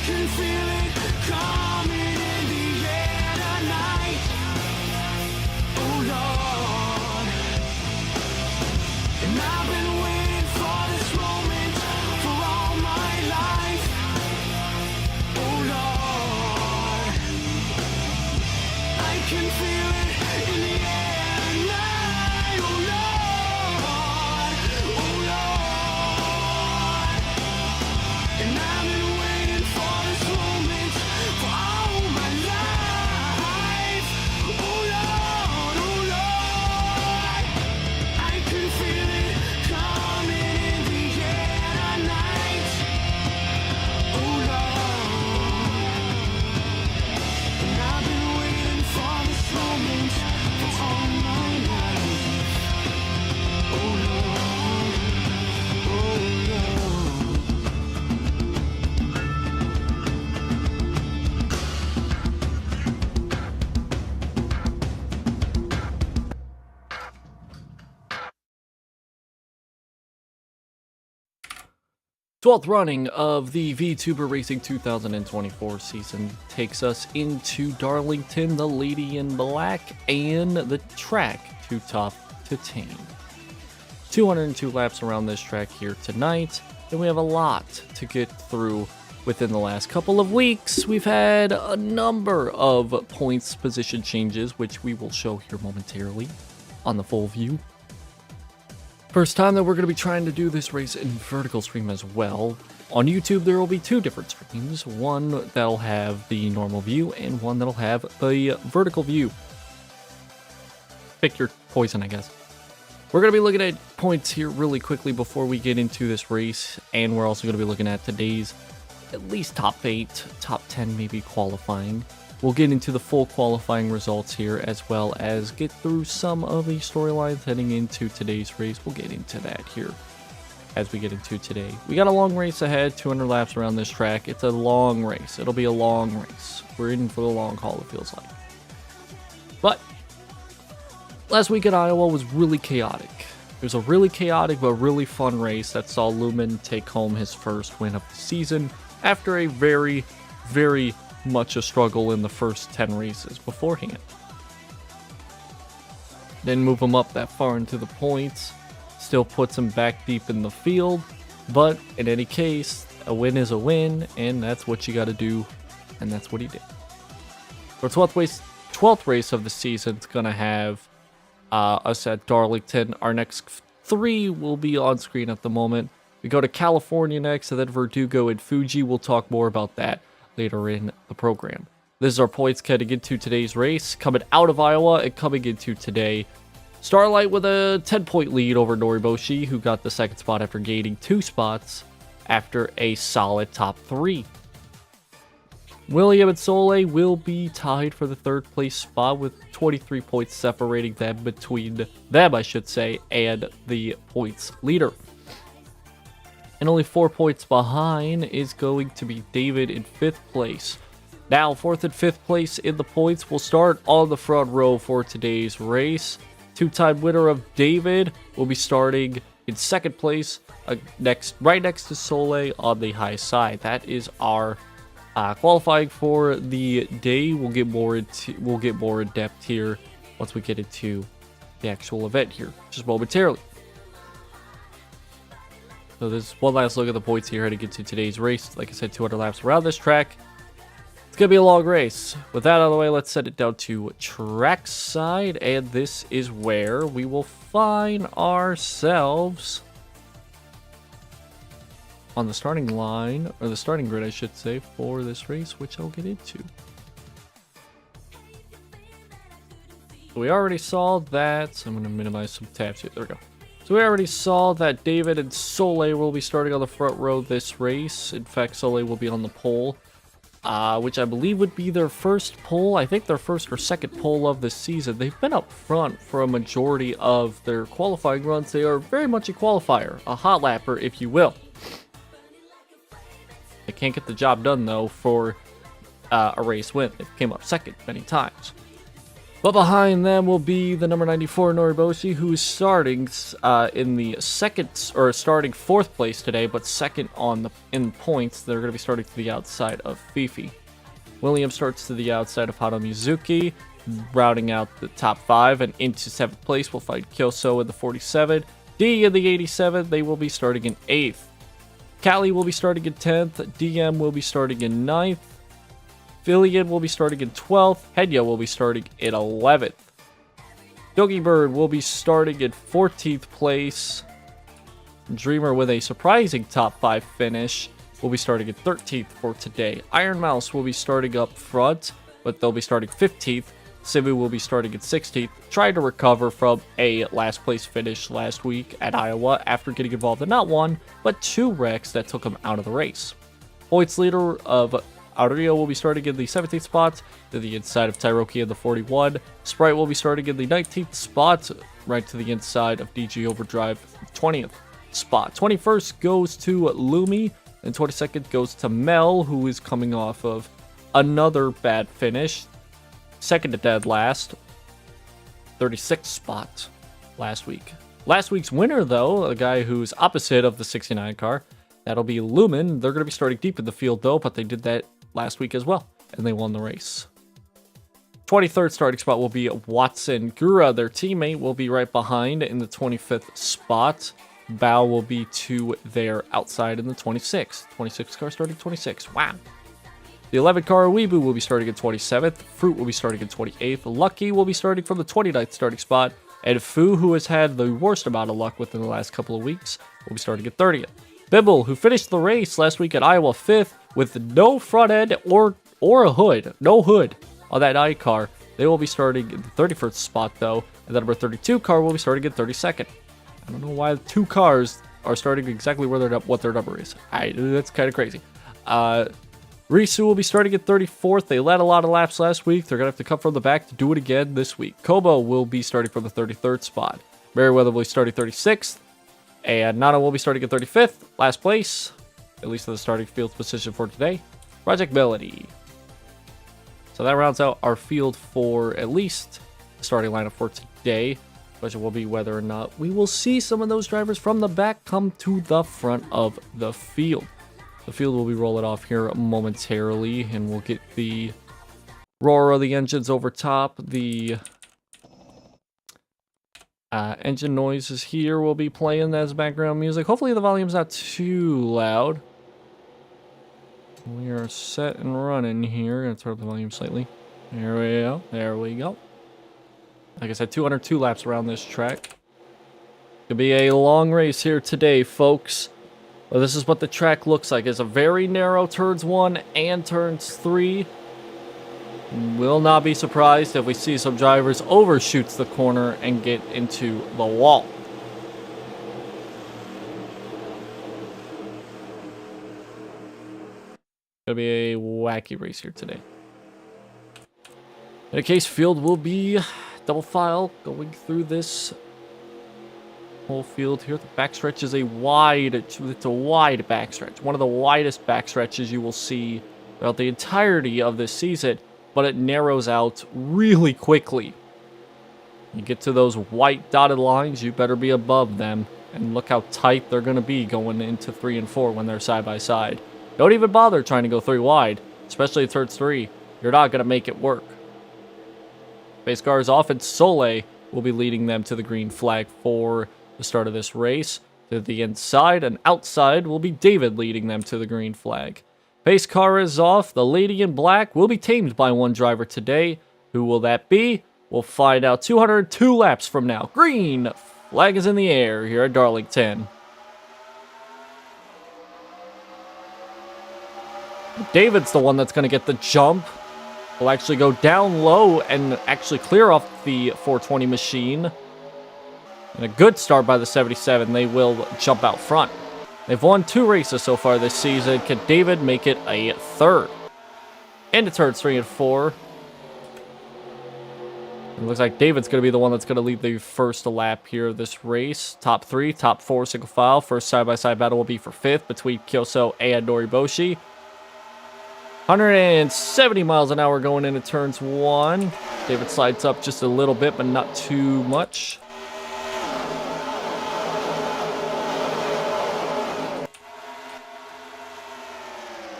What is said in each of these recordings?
can feel it coming in the air tonight. Oh Lord, and I've been waiting for this moment for all my life. Oh Lord, I can feel it in the air tonight. Oh Lord, oh Lord, and I've been waiting for this moment for all my life. Oh Lord, I can feel it coming in the air tonight. Oh Lord, and I've been waiting for this moment for all my life. Oh Lord, oh Lord. Twelfth running of the VTuber Racing 2024 season takes us into Darlington, the Lady in Black, and the track Too Tough to Tame. 202 laps around this track here tonight, and we have a lot to get through within the last couple of weeks. We've had a number of points position changes, which we will show here momentarily on the full view. First time that we're going to be trying to do this race in vertical stream as well. On YouTube, there will be two different streams. One that'll have the normal view and one that'll have the vertical view. Pick your poison, I guess. We're going to be looking at points here really quickly before we get into this race. And we're also going to be looking at today's at least top 8, top 10 maybe qualifying. We'll get into the full qualifying results here, as well as get through some of the storylines heading into today's race. We'll get into that here as we get into today. We got a long race ahead, 200 laps around this track. It's a long race. It'll be a long race. We're in for the long haul, it feels like. But last week at Iowa was really chaotic. It was a really chaotic but really fun race that saw Lumen take home his first win of the season after a very, very much a struggle in the first 10 races beforehand. Didn't move him up that far into the points, still puts him back deep in the field, but in any case, a win is a win, and that's what you got to do, and that's what he did. Our 12th race of the season is going to have us at Darlington. Our next 3 will be on screen at the moment. We go to California next, and then Verdugo and Fuji. We'll talk more about that later in the program. This is our points heading into today's race, coming out of Iowa and coming into today. Starlight with a 10-point lead over Noriboshi, who got the second spot after gaining 2 spots after a solid top 3. William and Soleil will be tied for the 3rd place spot with 23 points separating them between them, I should say, and the points leader. And only 4 points behind is going to be David in 5th place. Now, 4th and 5th place in the points will start on the front row for today's race. 2-time winner of David will be starting in 2nd place, right next to Soleil on the high side. That is our qualifying for the day. We'll get more in depth here once we get into the actual event here, just momentarily. So there's one last look at the points here heading into today's race. Like I said, 200 laps around this track. It's going to be a long race. With that out of the way, let's set it down to trackside. And this is where we will find ourselves on the starting line, or the starting grid, I should say, for this race, which I'll get into. We already saw that. So I'm going to minimize some tabs here. There we go. So we already saw that David and Soleil will be starting on the front row this race. In fact, Soleil will be on the pole, which I believe would be their first pole. I think their first or second pole of the season. They've been up front for a majority of their qualifying runs. They are very much a qualifier, a hot lapper, if you will. They can't get the job done, though, for a race win. They came up second many times. But behind them will be the number 94 Noriboshi, who's starting in the second, or starting 4th place today, but second in points. They're going to be starting to the outside of Fifi. William starts to the outside of Hado Mizuki, routing out the top 5, and into 7th place will fight Kyoso in the 47. D in the 87, they will be starting in 8th. Callie will be starting in 10th, DM will be starting in 9th. Fillion will be starting in 12th. Henya will be starting in 11th. Yogi Bird will be starting in 14th place. Dreamer with a surprising top 5 finish will be starting at 13th for today. Iron Mouse will be starting up front, but they'll be starting 15th. Simu will be starting at 16th, trying to recover from a last place finish last week at Iowa after getting involved in not 1, but 2 wrecks that took him out of the race. Points leader of Aureo will be starting in the 17th spot, to the inside of Tyroki in the 41. Sprite will be starting in the 19th spot, right to the inside of DG Overdrive 20th spot. 21st goes to Lumi, and 22nd goes to Mel, who is coming off of another bad finish. Second to dead last. 36th spot last week. Last week's winner, though, a guy who's opposite of the 69 car, that'll be Lumen. They're going to be starting deep in the field, though, but they did that last week as well, and they won the race. 23rd starting spot will be Watson Gura. Their teammate will be right behind in the 25th spot. Bao will be to their outside in the 26th. 26th car starting 26. Wow. The 11th car, Weebu, will be starting at 27th. Fruit will be starting at 28th. Lucky will be starting from the 29th starting spot. And Fu, who has had the worst amount of luck within the last couple of weeks, will be starting at 30th. Bibble, who finished the race last week at Iowa 5th with no front end or a hood, no hood on that I car. They will be starting in the 31st spot, though. And the number 32 car will be starting at 32nd. I don't know why 2 cars are starting exactly where what their number is. That's kind of crazy. Risu will be starting at 34th. They led a lot of laps last week. They're going to have to come from the back to do it again this week. Kobo will be starting from the 33rd spot. Meriwether will be starting 36th. And Nana will be starting at 35th. Last place, at least in the starting field position for today. Project Melody. So that rounds out our field for at least the starting lineup for today. The question will be whether or not we will see some of those drivers from the back come to the front of the field. The field will be rolling off here momentarily, and we'll get the roar of the engines over top. The engine noises here will be playing as background music. Hopefully the volume's not too loud. We are set and running here. Gonna turn up the volume slightly. There we go. There we go. Like I said, 202 laps around this track. Could be a long race here today, folks. Well, this is what the track looks like. It's a very narrow turns 1 and turns 3. Will not be surprised if we see some drivers overshoots the corner and get into the wall. Gonna be a wacky race here today. In a case, field will be double file going through this whole field here. The backstretch is a wide backstretch. One of the widest backstretches you will see throughout the entirety of this season, but it narrows out really quickly. You get to those white dotted lines, you better be above them. And look how tight they're going to be going into 3 and 4 when they're side by side. Don't even bother trying to go 3 wide, especially at turns 3. You're not going to make it work. Base cars off, and Soleil will be leading them to the green flag for the start of this race. To the inside and outside will be David leading them to the green flag. Pace car is off. The lady in black will be tamed by one driver today. Who will that be? We'll find out 202 laps from now. Green flag is in the air here at Darlington. David's the one that's going to get the jump. Will actually go down low and actually clear off the 420 machine. And a good start by the 77. They will jump out front. They've won 2 races so far this season. Can David make it a 3rd? Into turns 3 and 4. It looks like David's going to be the one that's going to lead the first lap here of this race. Top 3, top 4 single file. First side-by-side battle will be for 5th between Kyoso and Noriboshi. 170 miles an hour going into turns 1. David slides up just a little bit, but not too much.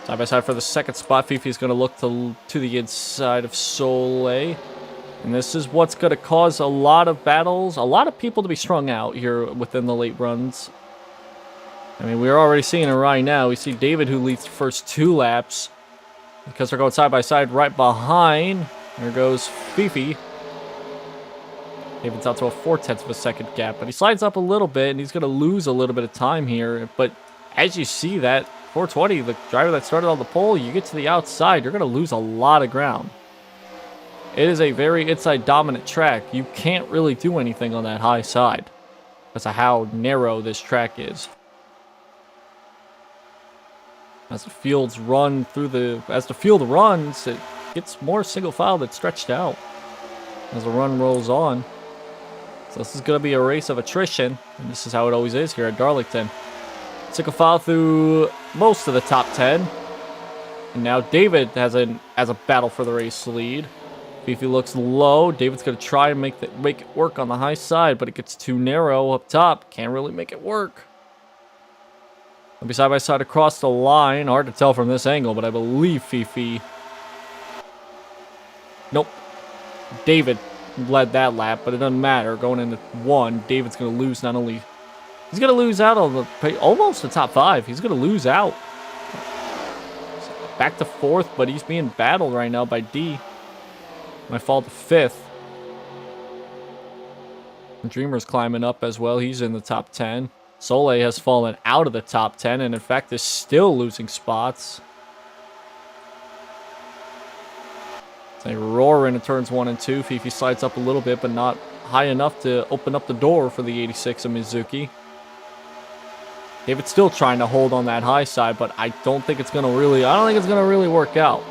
Side by side for the second spot. Fifi's going to look to the inside of Soleil. And this is what's going to cause a lot of battles, a lot of people to be strung out here within the late runs. I mean, we're already seeing it right now. We see David, who leads the first 2 laps because they're going side by side right behind. There goes Fifi. David's out to a 4/10 of a second gap, but he slides up a little bit, and he's going to lose a little bit of time here. But as you see that 420, the driver that started on the pole, you get to the outside, you're going to lose a lot of ground. It is a very inside dominant track. You can't really do anything on that high side because of how narrow this track is. As the fields run as the field runs, it gets more single file that's stretched out as the run rolls on. So this is going to be a race of attrition, and this is how it always is here at Darlington. Single file through most of the top 10. And now David has a battle for the race lead. Fifi looks low. David's going to try and make it work on the high side, but it gets too narrow up top. Can't really make it work. They'll be side by side across the line. Hard to tell from this angle, but I believe Fifi... Nope. David led that lap, but it doesn't matter. Going into 1, David's going to lose not only... He's going to lose out on almost the top 5. He's going to lose out. Back to 4th, but he's being battled right now by D. Might fall to 5th. Dreamer's climbing up as well. He's in the top 10. Soleil has fallen out of the top 10 and in fact is still losing spots. They roar into turns 1 and 2. Fifi slides up a little bit, but not high enough to open up the door for the 86 of Mizuki. David's still trying to hold on that high side, but I don't think it's gonna really work out.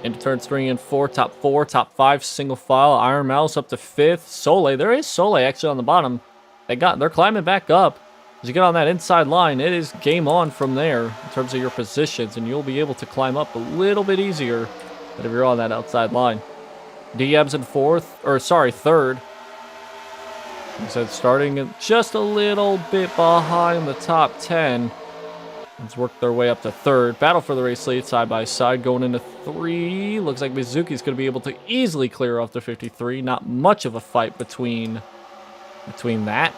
Into turns 3 and 4, top top 5 single file. Iron Mouse up to 5th. Soleil, there is Soleil actually on the bottom. They're climbing back up. As you get on that inside line, it is game on from there in terms of your positions, and you'll be able to climb up a little bit easier than if you're on that outside line. DM's in 3rd. He said starting just a little bit behind the top 10. Let's work their way up to 3rd. Battle for the race lead side by side going into 3. Looks like Mizuki's going to be able to easily clear off the 53. Not much of a fight between that.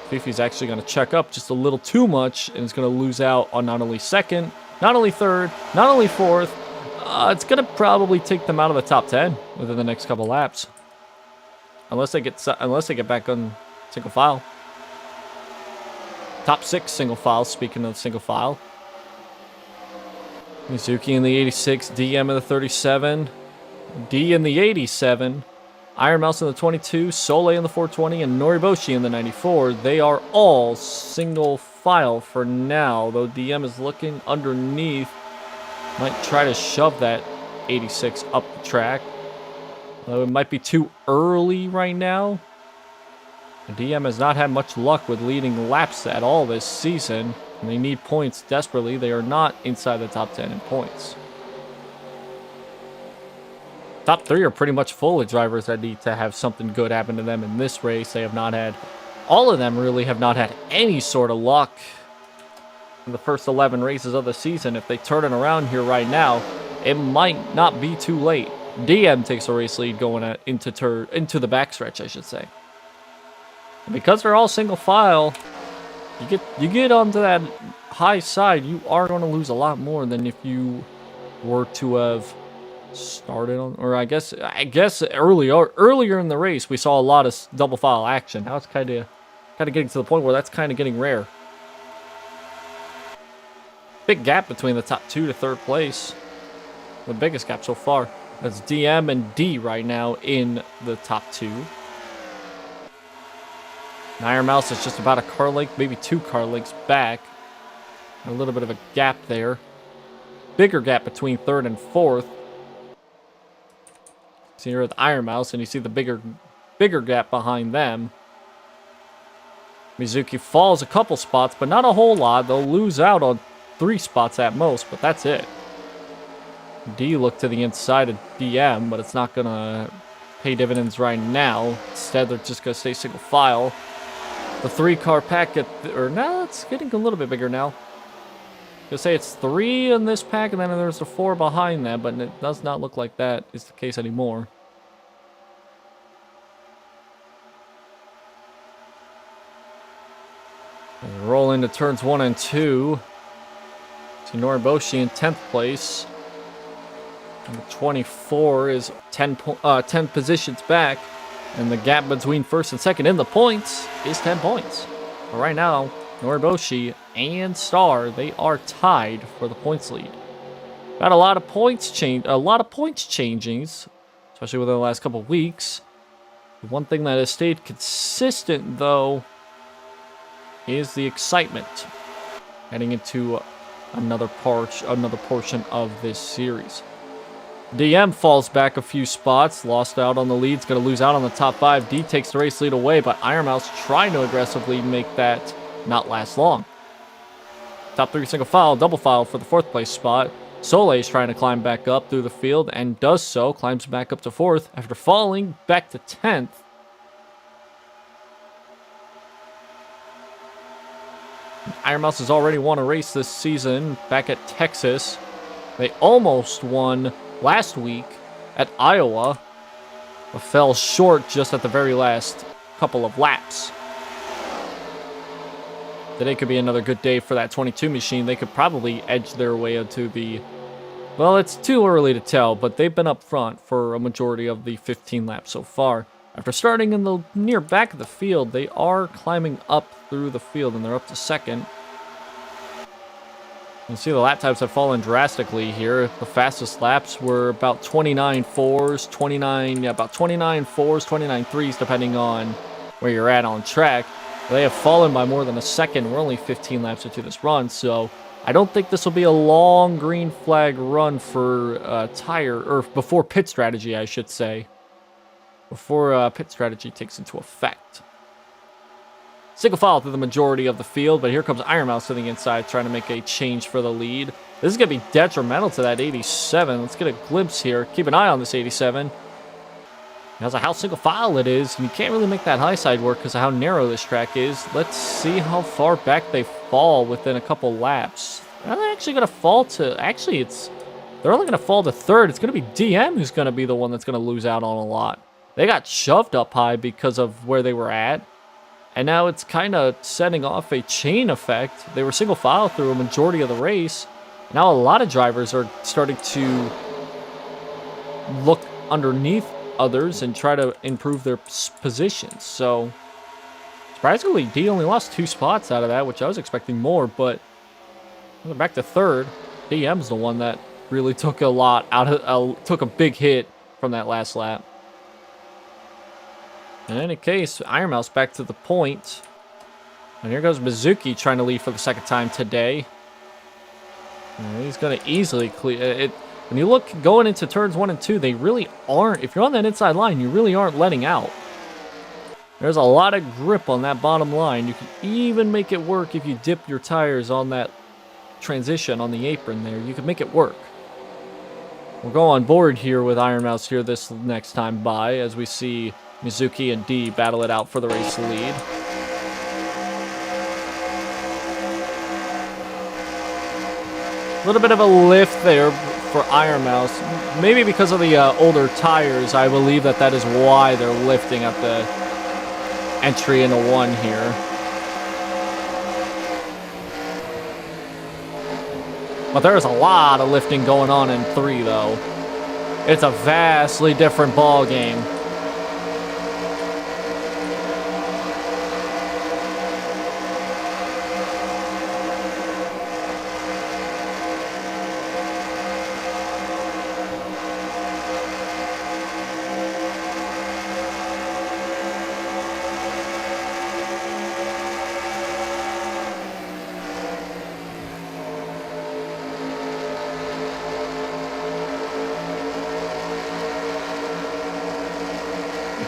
Fifi's actually going to check up just a little too much and is going to lose out on not only 2nd, not only 3rd, not only 4th. It's going to probably take them out of the top 10 within the next couple laps. Unless they get back on single file. Top 6 single file, speaking of single file. Mizuki in the 86, DM in the 37, D in the 87, Iron Mouse in the 22, Soleil in the 420, and Noriboshi in the 94. They are all single file for now, though DM is looking underneath. Might try to shove that 86 up the track. Though it might be too early right now. DM has not had much luck with leading laps at all this season, and they need points desperately. They are not inside the top 10 in points. Top 3 are pretty much full of drivers that need to have something good happen to them in this race. They have not had, all of them really have not had any sort of luck in the first 11 races of the season. If they turn it around here right now, it might not be too late. DM takes a race lead going into the backstretch, I should say. And because they're all single file, you get onto that high side, you are going to lose a lot more than if you were to have started on, or I guess earlier in the race we saw a lot of double file action. Now it's kind of getting to the point where that's kind of getting rare. Big gap between the top 2 to 3rd place. The biggest gap so far. That's DM and D right now in the top 2. Iron Mouse is just about a car length, maybe 2 car lengths back. A little bit of a gap there. Bigger gap between 3rd and 4th. So you're at the Iron Mouse, and you see the bigger gap behind them. Mizuki falls a couple spots, but not a whole lot. They'll lose out on 3 spots at most, but that's it. D look to the inside of DM, but it's not going to pay dividends right now. Instead, they're just going to stay single file. The 3-car pack, now it's getting a little bit bigger now. You'll say it's 3 in this pack, and then there's a 4 behind that, but it does not look like that is the case anymore. And we roll into turns 1 and 2. To Noriboshi in 10th place. Number 24 is 10 positions back. And the gap between first and second in the points is 10 points. But right now, Noriboshi and Star, they are tied for the points lead. Got a lot of points changings, especially within the last couple of weeks. The one thing that has stayed consistent, though, is the excitement heading into another portion of this series. DM falls back a few spots, lost out on the lead, going to lose out on the top 5. D takes the race lead away, but Iron Mouse trying to aggressively make that not last long. Top 3 single file, double file for the 4th place spot. Soleil is trying to climb back up through the field and does so, climbs back up to 4th after falling back to 10th. Iron Mouse has already won a race this season back at Texas. They almost won last week at Iowa, but fell short just at the very last couple of laps. Today could be another good day for that 22 machine. They could probably edge their way into the... Well, it's too early to tell, but they've been up front for a majority of the 15 laps so far. After starting in the near back of the field, they are climbing up through the field, and they're up to 2nd. You see the lap times have fallen drastically here. The fastest laps were about 29 4s, 29 3s, depending on where you're at on track. They have fallen by more than a second. We're only 15 laps into this run, so I don't think this will be a long green flag run for before pit strategy, I should say. Before pit strategy takes into effect. Single file through the majority of the field, but here comes Iron Mouse to the inside trying to make a change for the lead. This is going to be detrimental to that 87. Let's get a glimpse here. Keep an eye on this 87. Because of how single file it is, you can't really make that high side work because of how narrow this track is. Let's see how far back they fall within a couple laps. They're not actually going to fall to... Actually, they're only going to fall to 3rd. It's going to be DM who's going to be the one that's going to lose out on a lot. They got shoved up high because of where they were at. And now it's kind of setting off a chain effect. They were single file through a majority of the race. Now a lot of drivers are starting to look underneath others and try to improve their positions. So, surprisingly, D only lost 2 spots out of that, which I was expecting more, but they're back to 3rd. DM's the one that really took took a big hit from that last lap. In any case, Iron Mouse back to the point. And here goes Mizuki trying to lead for the 2nd time today. And he's going to easily clear it. When you look going into turns 1 and 2, they really aren't. If you're on that inside line, you really aren't letting out. There's a lot of grip on that bottom line. You can even make it work if you dip your tires on that transition on the apron there. You can make it work. We'll go on board here with Iron Mouse here this next time by as we see Mizuki and D battle it out for the race lead. A little bit of a lift there for Iron Mouse. Maybe because of the older tires, I believe that is why they're lifting at the entry into 1 here. But there's a lot of lifting going on in 3, though. It's a vastly different ball game.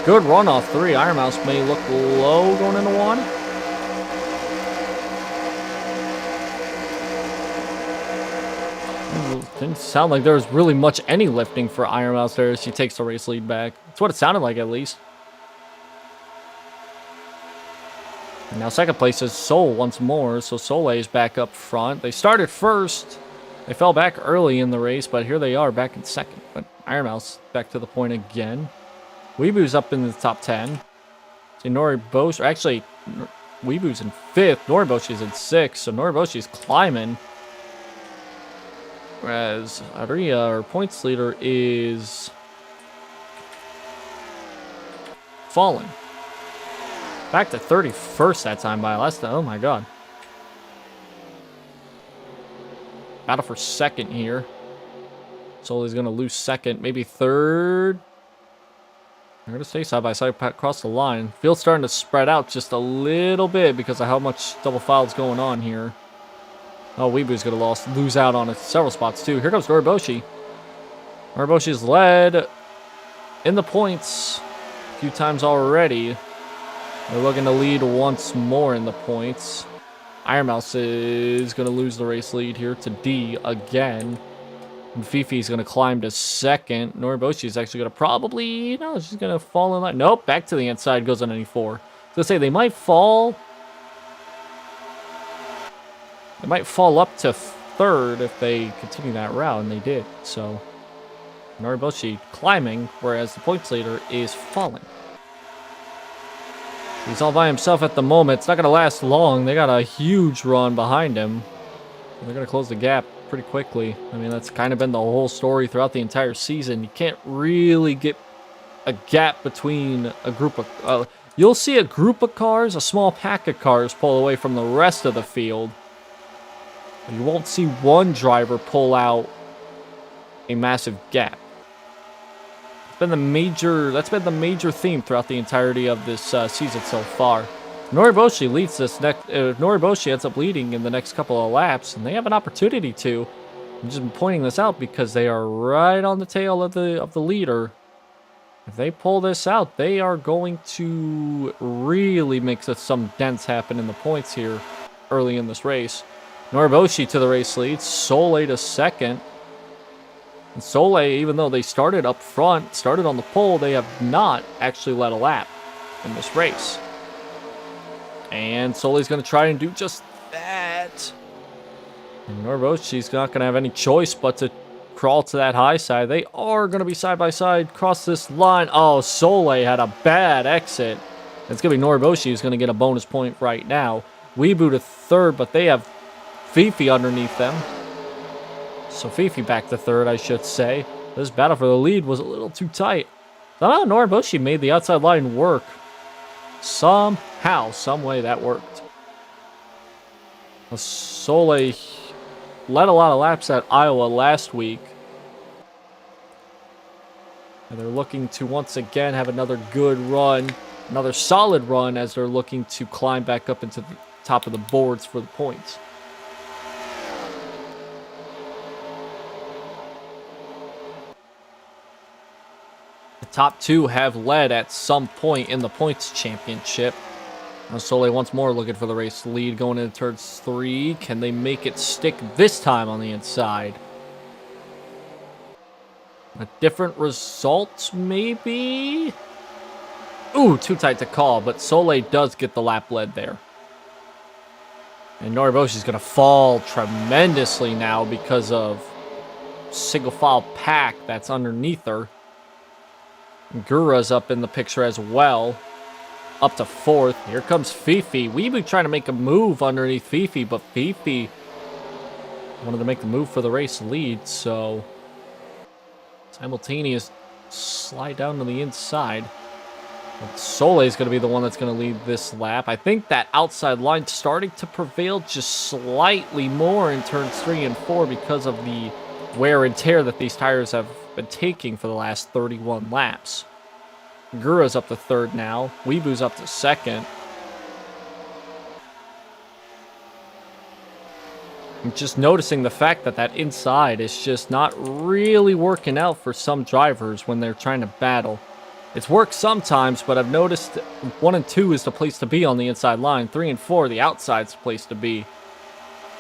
Good run off 3. Iron Mouse may look low going into 1. Didn't sound like there was really much any lifting for Iron Mouse there as she takes the race lead back. That's what it sounded like, at least. And now second place is Soul once more, so Soleil is back up front. They started first. They fell back early in the race, but here they are back in second. But Iron Mouse back to the point again. Weebu's up in the top 10. See, Noriboshi, actually, Weebu's in 5th. Noriboshi's in 6th, so Noriboshi's climbing. Whereas Aria, our points leader, is falling. Back to 31st that time by less than, oh my god. Battle for second here. Soli's going to lose second, maybe third. They're going to stay side by side across the line. Field's starting to spread out just a little bit because of how much double file's going on here. Oh, Weebu's going to lose out on several spots too. Here comes Noriboshi. Noriboshi's led in the points a few times already. They're looking to lead once more in the points. Iron Mouse is going to lose the race lead here to D again. And Fifi's going to climb to second. Noriboshi is actually going to probably... No, she's going to fall in line. Nope, back to the inside, goes on 94. I was going to say, they might fall... They might fall up to third if they continue that route, and they did. So, Noriboshi climbing, whereas the points leader is falling. He's all by himself at the moment. It's not going to last long. They got a huge run behind him. They're going to close the gap pretty quickly. I mean, that's kind of been the whole story throughout the entire season. You can't really get a gap between a group of... you'll see a group of cars, a small pack of cars, pull away from the rest of the field. You won't see one driver pull out a massive gap. That's been the major theme throughout the entirety of this season so far. Noriboshi leads this next. Noriboshi ends up leading in the next couple of laps, and they have an opportunity to. I'm just pointing this out because they are right on the tail of the leader. If they pull this out, they are going to really make some dents happen in the points here early in this race. Noriboshi to the race lead, Soleil to second. And Soleil, even though they started up front, started on the pole, they have not actually led a lap in this race. And Soleil's going to try and do just that. And Noriboshi's not going to have any choice but to crawl to that high side. They are going to be side by side, cross this line. Oh, Soleil had a bad exit. It's going to be Noriboshi who's going to get a bonus point right now. Weebu to third, but they have Fifi underneath them. So Fifi back to third, I should say. This battle for the lead was a little too tight. Somehow Noriboshi made the outside line work. Somehow, some way that worked. Soleil led a lot of laps at Iowa last week. And they're looking to once again have another good run. Another solid run as they're looking to climb back up into the top of the boards for the points. Top two have led at some point in the points championship. Now Soleil once more looking for the race lead going into turns 3. Can they make it stick this time on the inside? A different result, maybe? Ooh, too tight to call, but Soleil does get the lap lead there. And Noriboshi's going to fall tremendously now because of single file pack that's underneath her. Gura's up in the picture as well. Up to 4th. Here comes Fifi. Weebu trying to make a move underneath Fifi, but Fifi wanted to make the move for the race lead, so simultaneous slide down to the inside. Soleil is going to be the one that's going to lead this lap. I think that outside line starting to prevail just slightly more in turns 3 and 4 because of the wear and tear that these tires have been taking for the last 31 laps. Gura's up to 3rd now. Weebu's up to 2nd. I'm just noticing the fact that that inside is just not really working out for some drivers when they're trying to battle. It's worked sometimes, but I've noticed 1 and 2 is the place to be on the inside line. 3 and 4, the outside's the place to be.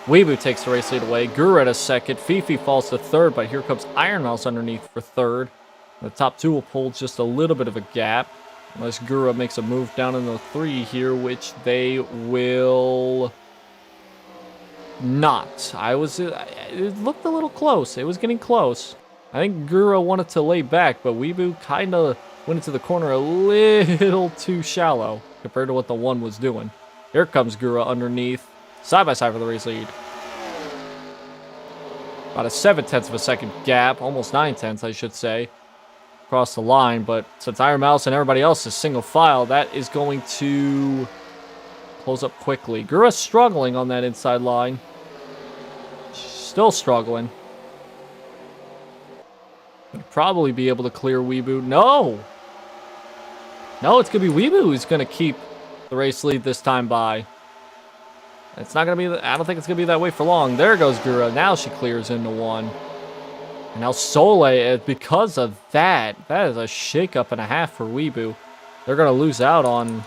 Weebu takes the race lead away. Guru at a second. Fifi falls to third, but here comes Iron Mouse underneath for third. The top two will pull just a little bit of a gap. Unless Guru makes a move down in the 3 here, which they will not. It looked a little close. It was getting close. I think Guru wanted to lay back, but Weebu kind of went into the corner a little too shallow compared to what the 1 was doing. Here comes Guru underneath. Side by side for the race lead. About a 7/10 of a second gap, almost 9/10 I should say, across the line. But since Iron Mouse and everybody else is single file, that is going to close up quickly. Gura's struggling on that inside line. Still struggling. Would probably be able to clear Weebu. No! No, it's going to be Weebu who's going to keep the race lead this time by. It's not going to be, I don't think it's going to be that way for long. There goes Gura. Now she clears into 1. And now Soleil, because of that is a shakeup and a half for Weebu. They're going to lose out on,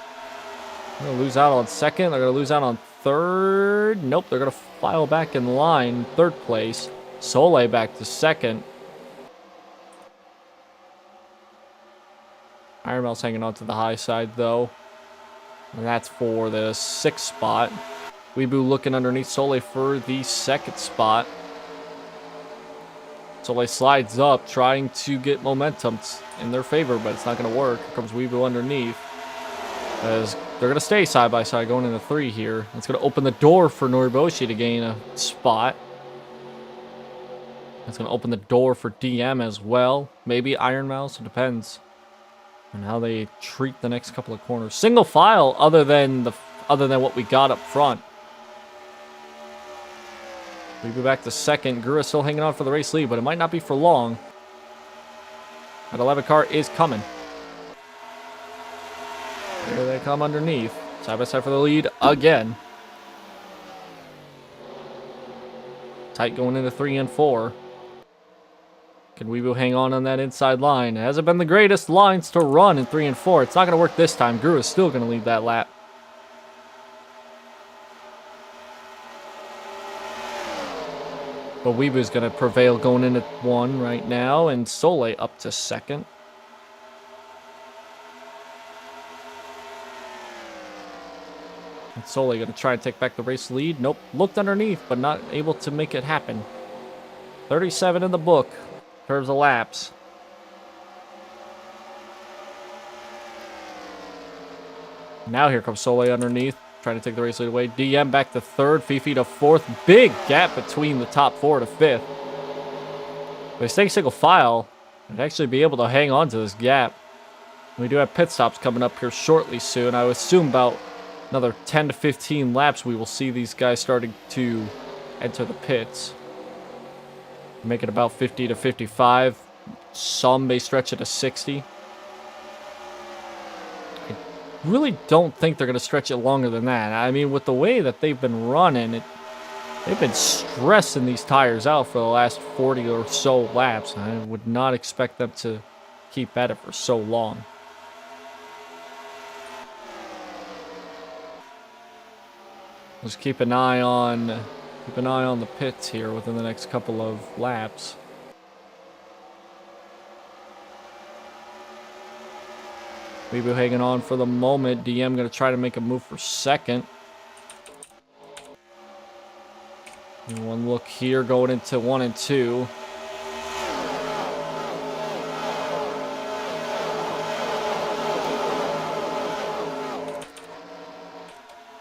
second. They're going to lose out on third. Nope, they're going to file back in line. Third place. Soleil back to second. Iron Mouse hanging on to the high side, though. And that's for the 6th spot. Weebu looking underneath Soleil for the 2nd spot. Soleil slides up, trying to get momentum in their favor, but it's not going to work. Here comes Weebu underneath. As they're going to stay side by side going into 3 here. It's going to open the door for Noriboshi to gain a spot. It's going to open the door for DM as well. Maybe Iron Mouse, it depends on how they treat the next couple of corners. Single file other than what we got up front. We go back to second. Gura still hanging on for the race lead, but it might not be for long. That 11 car is coming. Here they come underneath. Side by side for the lead again. Tight going into 3 and 4. Can Weebu hang on that inside line? It hasn't been the greatest lines to run in 3 and 4. It's not going to work this time. Guru is still going to lead that lap. But Weebu's going to prevail going into 1 right now. And Soleil up to second. And Soleil going to try and take back the race lead. Nope. Looked underneath, but not able to make it happen. 37 in the book. Curves of laps. Now here comes Soleil underneath. Trying to take the race lead away. DM back to third. Fifi to fourth. Big gap between the top 4 to 5th. If they stay single file, they'd actually be able to hang on to this gap. We do have pit stops coming up here shortly soon. I would assume about another 10 to 15 laps we will see these guys starting to enter the pits. Make it about 50 to 55. Some may stretch it to 60. I really don't think they're going to stretch it longer than that. I mean, with the way that they've been running, they've been stressing these tires out for the last 40 or so laps. I would not expect them to keep at it for so long. Let's keep an eye on the pits here within the next couple of laps. Weebu hanging on for the moment. DM going to try to make a move for second. And one look here going into 1 and 2.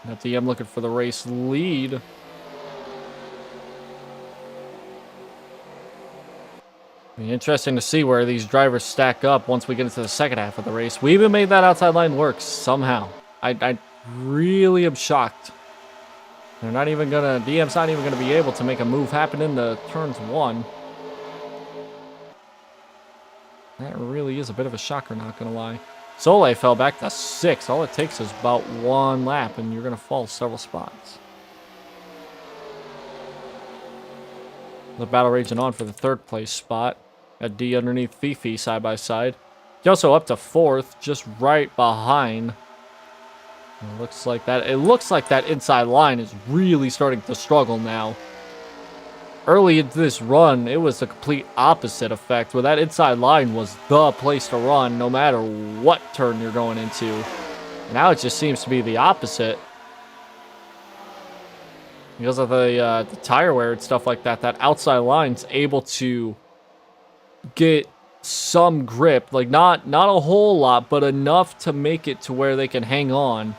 Now DM looking for the race lead. Be interesting to see where these drivers stack up once we get into the second half of the race. We even made that outside line work somehow. I really am shocked. DM's not even gonna be able to make a move happen in the turns 1. That really is a bit of a shocker, not gonna lie. Soleil fell back to 6. All it takes is about 1 lap and you're gonna fall several spots. The battle raging on for the 3rd place spot. Got D underneath Fifi side by side. He also up to 4th, just right behind It looks like that inside line is really starting to struggle now. Early into this run, it was the complete opposite effect, where that inside line was the place to run no matter what turn you're going into. Now it just seems to be the opposite. Because of the tire wear and stuff like that, that outside line's able to get some grip. Like, not a whole lot, but enough to make it to where they can hang on.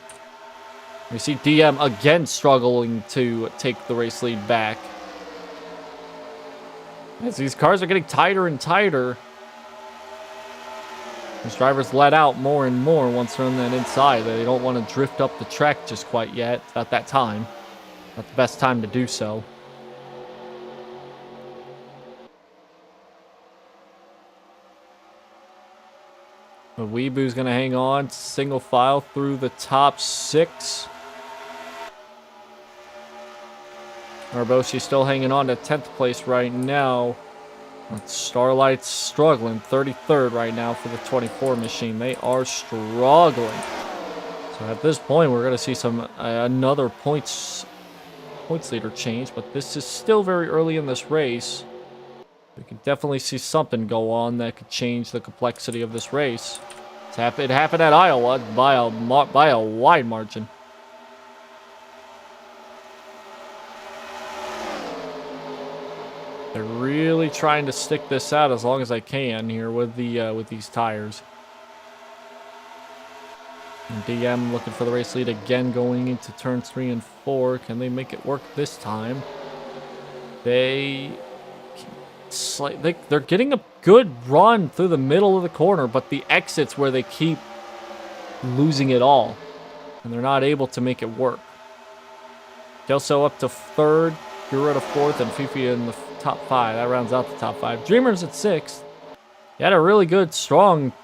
We see DM again struggling to take the race lead back. As these cars are getting tighter and tighter, these drivers let out more and more once they're on that inside. They don't want to drift up the track just quite yet at that time. Not the best time to do so. But Weeboo's going to hang on single file through the top 6. Arboshi's still hanging on to 10th place right now. Starlight's struggling, 33rd right now for the 24 machine. They are struggling. So at this point, we're going to see some another points leader change, but this is still very early in this race. We can definitely see something go on that could change the complexity of this race. It happened at Iowa by a wide margin. They're really trying to stick this out as long as I can here with these tires. And DM looking for the race lead again going into turns 3 and 4. Can they make it work this time? They're getting a good run through the middle of the corner, but the exits where they keep losing it all. And they're not able to make it work. Kelso up to 3rd, Guru to 4th, and Fifi in the top 5. That rounds out the top 5. Dreamers at 6th. He had a really good, strong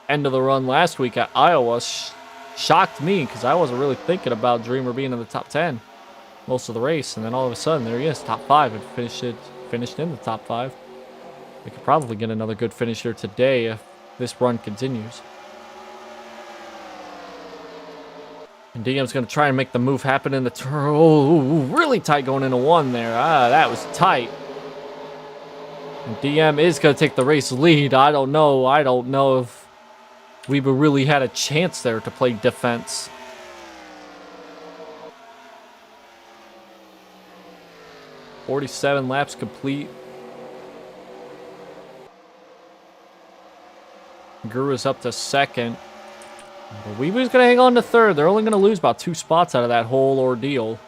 end of the run last week at Iowa. Shocked me because I wasn't really thinking about Dreamer being in the top 10 most of the race. And then all of a sudden, there he is, top 5, and finished in the top 5. We could probably get another good finish here today if this run continues. And DM's going to try and make the move happen in the turn. Oh, really tight going into 1 there. That was tight. And DM is going to take the race lead. I don't know if Weebu really had a chance there to play defense. "47 laps complete. Guru's up to 2nd. But Weebu's going to hang on to 3rd. They're only going to lose about 2 spots out of that whole ordeal.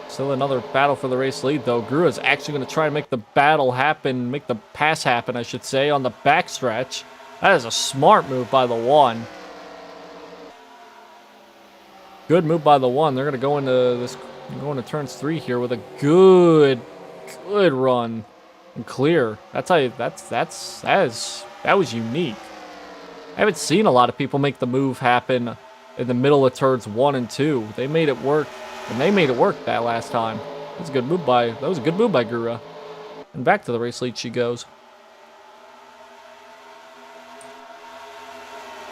Still another battle for the race lead, though. Guru is actually going to try and make the battle happen, make the pass happen, I should say, on the backstretch. That is a smart move by the 1. Good move by the 1. They're going to go into turns 3 here with a good run and clear. That was unique. I haven't seen a lot of people make the move happen in the middle of turns 1 and 2. They made it work. And they made it work that last time. That was a good move by Guru. And back to the race lead she goes.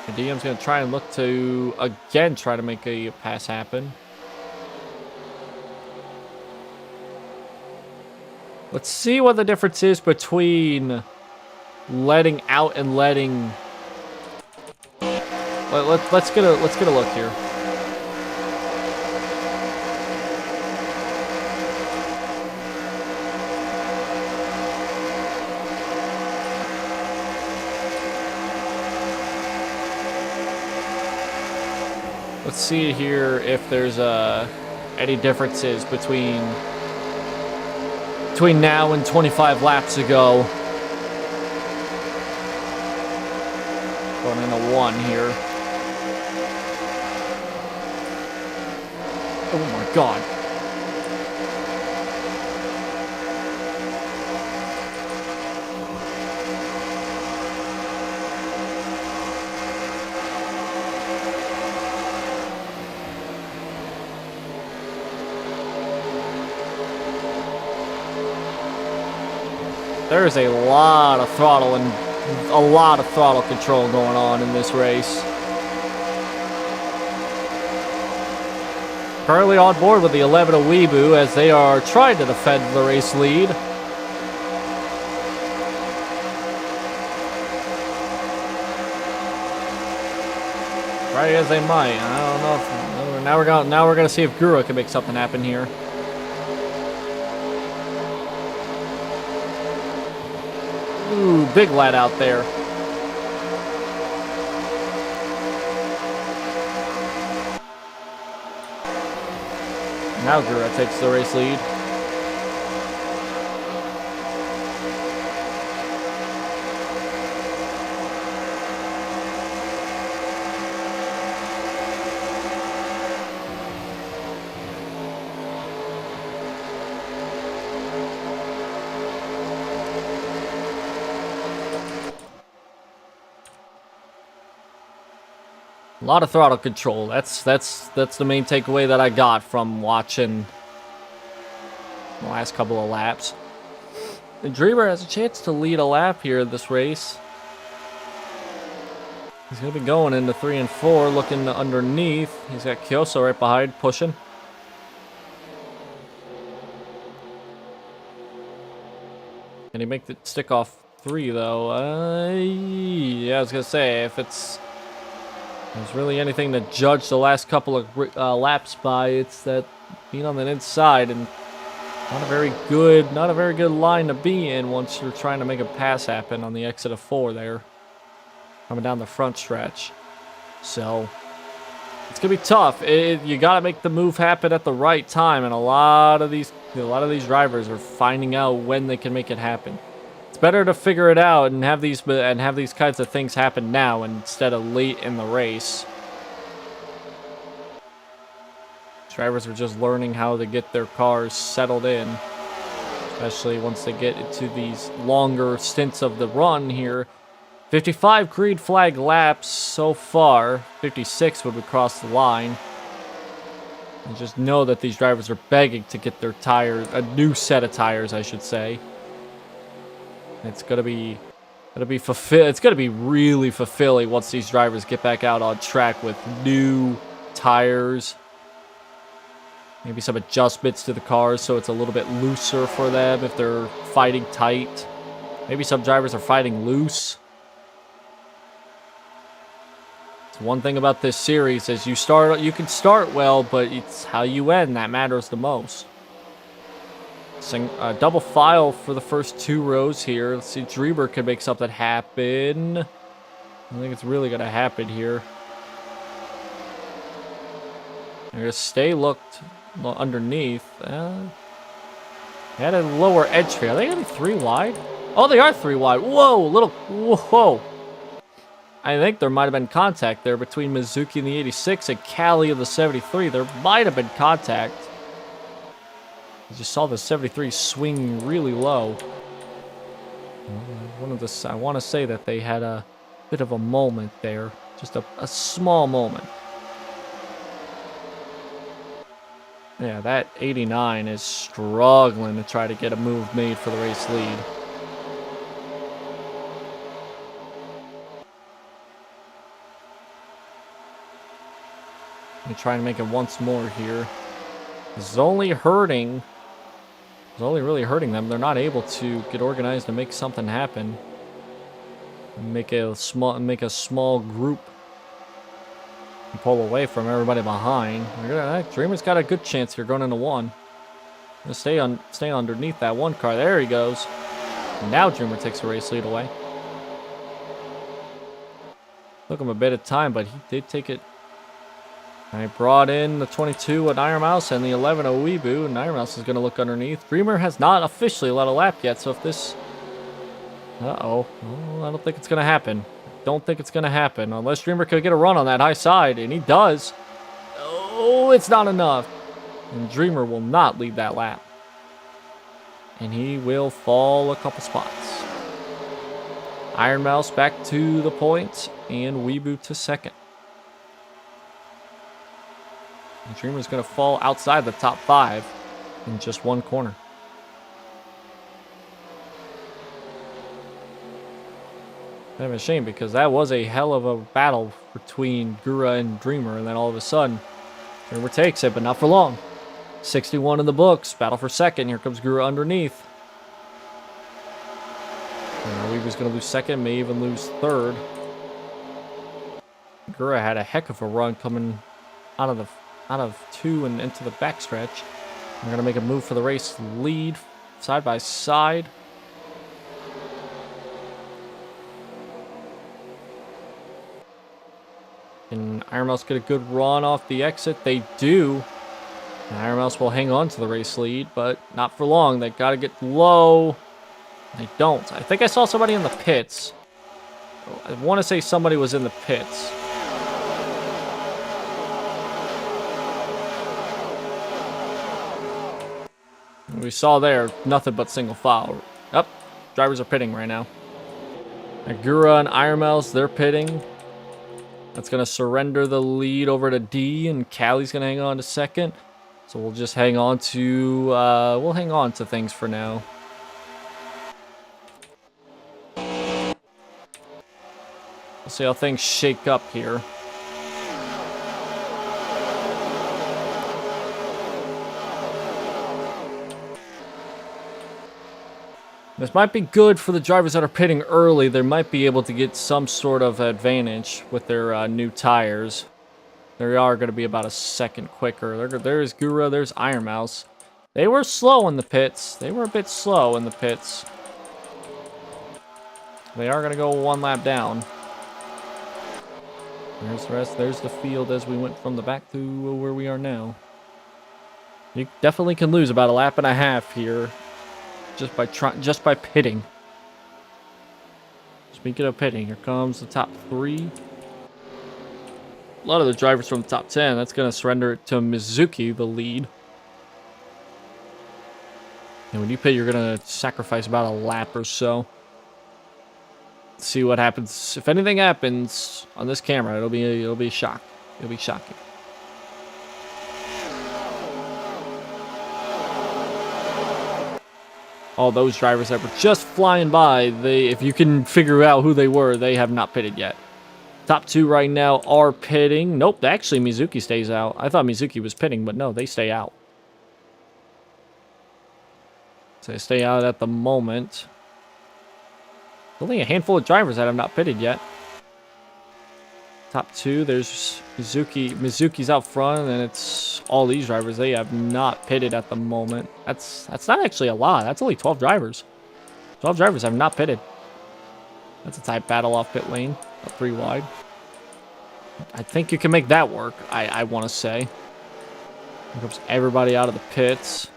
And DM's going to try and look to, again, try to make a pass happen. Let's see what the difference is between letting out and letting... Let's get a look here. Let's see here if there's any differences between now and 25 laps ago. Going into 1 here. Oh my God. There's a lot of throttle and A lot of throttle control going on in this race. Currently on board with the 11 of Weeboo as they are trying to defend the race lead. Try as they might. I don't know if now we're gonna see if Gura can make something happen here. Ooh, big lad out there. Now Gura takes the race lead. A lot of throttle control. That's the main takeaway that I got from watching the last couple of laps. And Dreamer has a chance to lead a lap here in this race. He's going to be going into 3 and 4, looking underneath. He's got Kyoso right behind, pushing. Can he make the stick off 3, though? Yeah, I was going to say, if there's really anything to judge the last couple of laps by, it's that being on the inside and not a very good line to be in once you're trying to make a pass happen on the exit of 4 there, coming down the front stretch. So it's gonna be tough. You gotta make the move happen at the right time, and a lot of these drivers are finding out when they can make it happen. It's better to figure it out and have these kinds of things happen now instead of late in the race. Drivers are just learning how to get their cars settled in, especially once they get into these longer stints of the run here. 55 green flag laps so far. 56 would cross the line. And just know that these drivers are begging to get their tires, a new set of tires, I should say. It's gonna be really fulfilling once these drivers get back out on track with new tires. Maybe some adjustments to the cars so it's a little bit looser for them if they're fighting tight. Maybe some drivers are fighting loose. It's one thing about this series is you can start well, but it's how you end that matters the most. Double file for the first 2 rows here. Let's see, Dreamer can make something happen. I think it's really gonna happen here. They're gonna stay looked underneath. They had a lower entry. Are they gonna be 3 wide? Oh, they are 3 wide. Whoa. I think there might have been contact there between Mizuki in the 86 and Callie of the 73. There might have been contact. I just saw the 73 swing really low. I want to say that they had a bit of a moment there. Just a small moment. Yeah, that 89 is struggling to try to get a move made for the race lead. Let me try and make it once more here. This is only hurting. It's only really hurting them. They're not able to get organized and make something happen. Make a small group and pull away from everybody behind. Dreamer's got a good chance here going into 1. Stay underneath that 1 car. There he goes. And now Dreamer takes the race lead away. Took him a bit of time, but he did take it. I brought in the 22 with Iron Mouse and the 11 of Weeboo, and Iron Mouse is going to look underneath. Dreamer has not officially led a lap yet, so if this... I don't think it's going to happen. Don't think it's going to happen, unless Dreamer could get a run on that high side, and he does. Oh, it's not enough. And Dreamer will not lead that lap. And he will fall a couple spots. Iron Mouse back to the point, and Weeboo to second. And Dreamer's going to fall outside the top 5 in just 1 corner. Kind of a shame because that was a hell of a battle between Gura and Dreamer, and then all of a sudden, Dreamer takes it, but not for long. 61 in the books, battle for second. Here comes Gura underneath. I believe he's going to lose second, may even lose third. Gura had a heck of a run coming out of two and into the backstretch. We're going to make a move for the race lead, side by side. Can Iron Mouse get a good run off the exit? They do. And Iron Mouse will hang on to the race lead, but not for long. They got to get low. They don't. I think I saw somebody in the pits. I want to say somebody was in the pits. We saw there nothing but single file. Up, drivers are pitting right now. Agura and Iron Mouse, they're pitting. That's going to surrender the lead over to D, and Callie's going to hang on to second. So we'll just hang on to, we'll hang on to things for now. We'll see how things shake up here. This might be good for the drivers that are pitting early. They might be able to get some sort of advantage with their new tires. They are going to be about a second quicker. There's Gura, there's Iron Mouse. They were slow in the pits. They were a bit slow in the pits. They are going to go one lap down. There's the rest. There's the field as we went from the back to where we are now. You definitely can lose about a lap and a half here. Just by pitting. Speaking of pitting, here comes the top three. A lot of the drivers from the top 10. That's going to surrender it to Mizuki, the lead. And when you pit, you're going to sacrifice about a lap or so. Let's see what happens. If anything happens on this camera, it'll be a shock. It'll be shocking. All those drivers that were just flying by, if you can figure out who they were, they have not pitted yet. Top two right now are pitting. Nope, actually Mizuki stays out. I thought Mizuki was pitting, but no, they stay out. So they stay out at the moment. Only a handful of drivers that have not pitted yet. Top two, there's Mizuki. Mizuki's out front, and it's all these drivers. They have not pitted at the moment. That's not actually a lot. That's only 12 drivers. 12 drivers have not pitted. That's a tight battle off pit lane. Up 3 wide. I think you can make that work, I want to say. Here comes everybody out of the pits.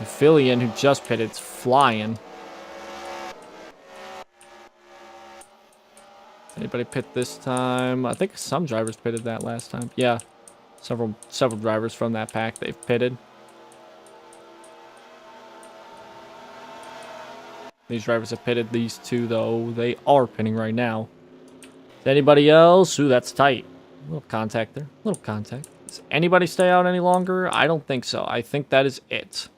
Aphelion, who just pitted, is flying. Anybody pit this time? I think some drivers pitted that last time. Yeah, several drivers from that pack, they've pitted. These drivers have pitted. These two, though, they are pitting right now. Anybody else? Ooh, that's tight. A little contact there. A little contact. Does anybody stay out any longer? I don't think so. I think that is it.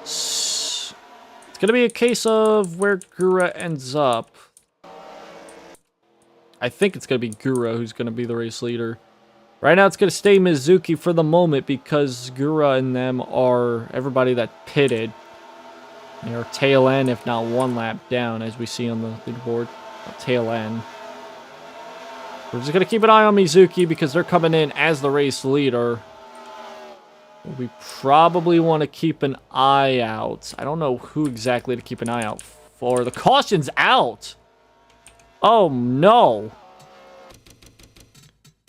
It's going to be a case of where Gura ends up. I think it's going to be Gura who's going to be the race leader. Right now, it's going to stay Mizuki for the moment because Gura and them are everybody that pitted. They're tail end, if not one lap down, as we see on the leaderboard. Tail end. We're just going to keep an eye on Mizuki because they're coming in as the race leader. We probably want to keep an eye out. I don't know who exactly to keep an eye out for. The caution's out! Oh, no.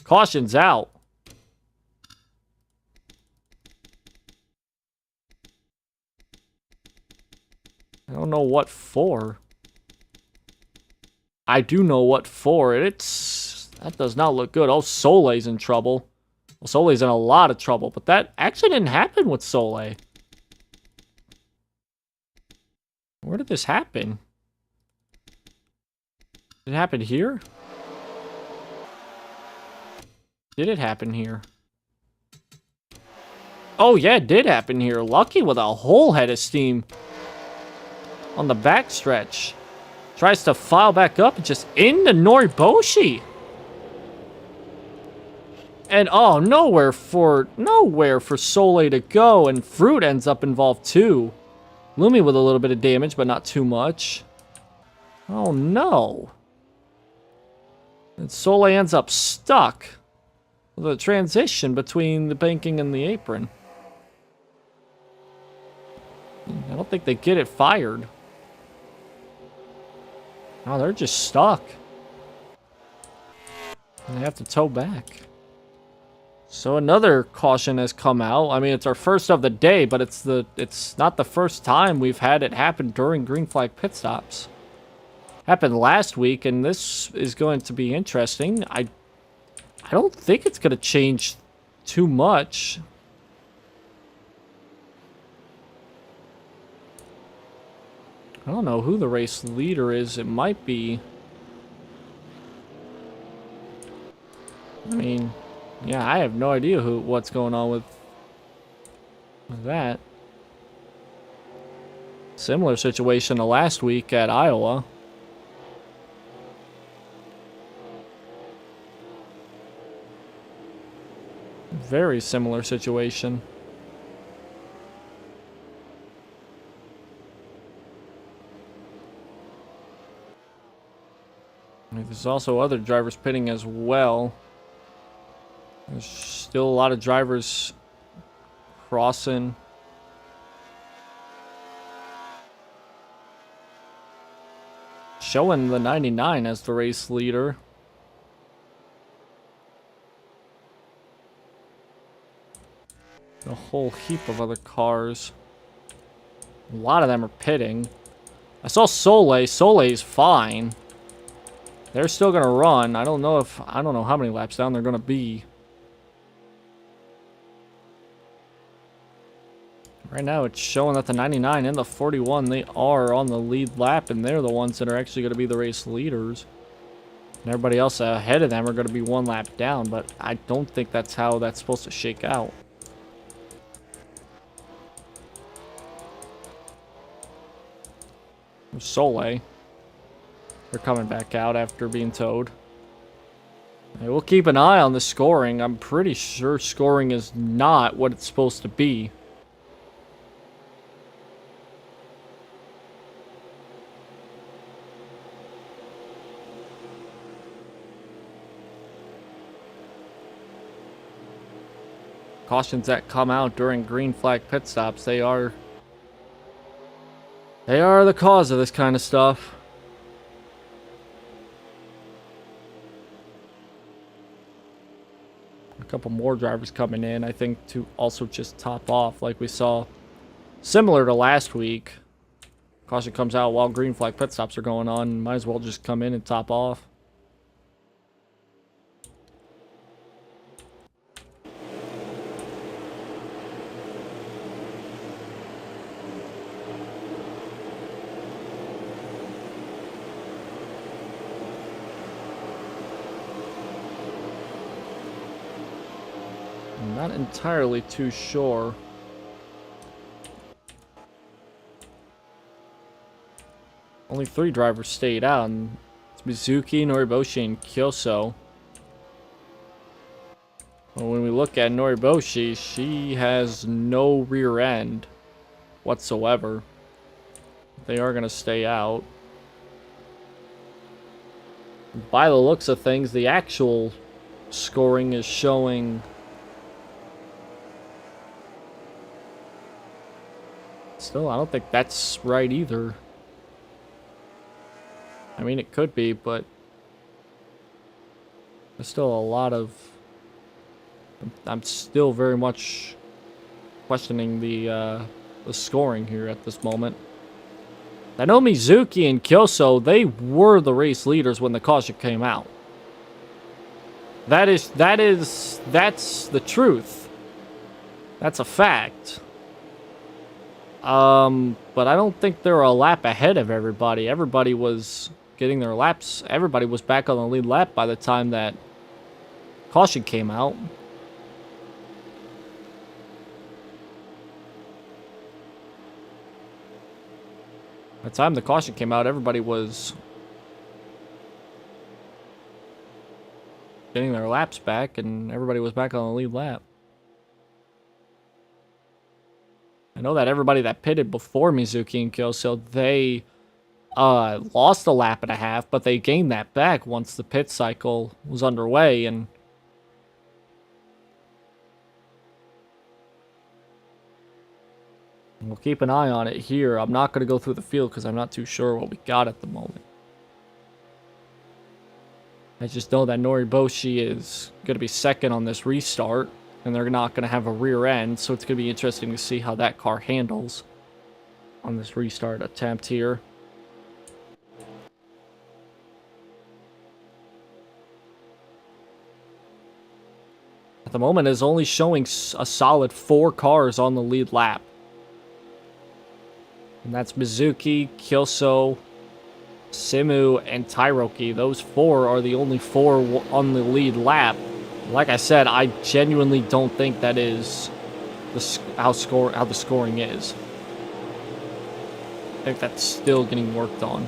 Caution's out. I don't know what for. I do know what for. That does not look good. Oh, Soleil's in trouble. Well, Soleil's in a lot of trouble, but that actually didn't happen with Soleil. Where did this happen? Did it happen here? Did it happen here? Oh, yeah, it did happen here. Lucky with a whole head of steam. on the backstretch. Tries to file back up and just into Noriboshi. And oh, nowhere for Soleil to go, and Fruit ends up involved too. Lumi with a little bit of damage, but not too much. Oh no. And Soleil ends up stuck with a transition between the banking and the apron. I don't think they get it fired. Oh, they're just stuck. And they have to tow back. So another caution has come out. I mean, it's our first of the day, but it's not the first time we've had it happen during green flag pit stops. Happened last week, and this is going to be interesting. I don't think it's going to change too much. I don't know who the race leader is. It might be... I mean... Yeah, I have no idea what's going on with that. Similar situation to last week at Iowa. Very similar situation. There's also other drivers pitting as well. There's still a lot of drivers crossing. Showing the 99 as the race leader. A whole heap of other cars. A lot of them are pitting. I saw Soleil. Soleil's fine. They're still gonna run. I don't know how many laps down they're gonna be. Right now, it's showing that the 99 and the 41, they are on the lead lap, and they're the ones that are actually going to be the race leaders. And everybody else ahead of them are going to be one lap down, but I don't think that's how that's supposed to shake out. Soleil. They're coming back out after being towed. Hey, we'll keep an eye on the scoring. I'm pretty sure scoring is not what it's supposed to be. Cautions that come out during green flag pit stops, they are the cause of this kind of stuff. A couple more drivers coming in, I think, to also just top off like we saw. Similar to last week. Caution comes out while green flag pit stops are going on. Might as well just come in and top off. I'm not entirely too sure. Only 3 drivers stayed out, and it's Mizuki, Noriboshi, and Kyoso. Well, when we look at Noriboshi, she has no rear end whatsoever. They are going to stay out. By the looks of things, the actual scoring is showing... Still, I don't think that's right either. I mean, it could be, but there's still a lot of... I'm still very much questioning the scoring here at this moment. I know Mizuki and Kyoso, they were the race leaders when the caution came out. That's the truth. That's a fact. But I don't think they're a lap ahead of everybody. Everybody was getting their laps. Everybody was back on the lead lap by the time that caution came out. By the time the caution came out, everybody was getting their laps back, and everybody was back on the lead lap. I know that everybody that pitted before Mizuki and Kyoso, they lost a lap and a half, but they gained that back once the pit cycle was underway, and we'll keep an eye on it here. I'm not going to go through the field because I'm not too sure what we got at the moment. I just know that Noriboshi is going to be second on this restart, and they're not going to have a rear end, so it's going to be interesting to see how that car handles on this restart attempt here. At the moment, it's only showing a solid 4 cars on the lead lap. And that's Mizuki, Kyoso, Simu, and Tairoki. Those 4 are the only 4 on the lead lap. Like I said, I genuinely don't think that is how the scoring is. I think that's still getting worked on.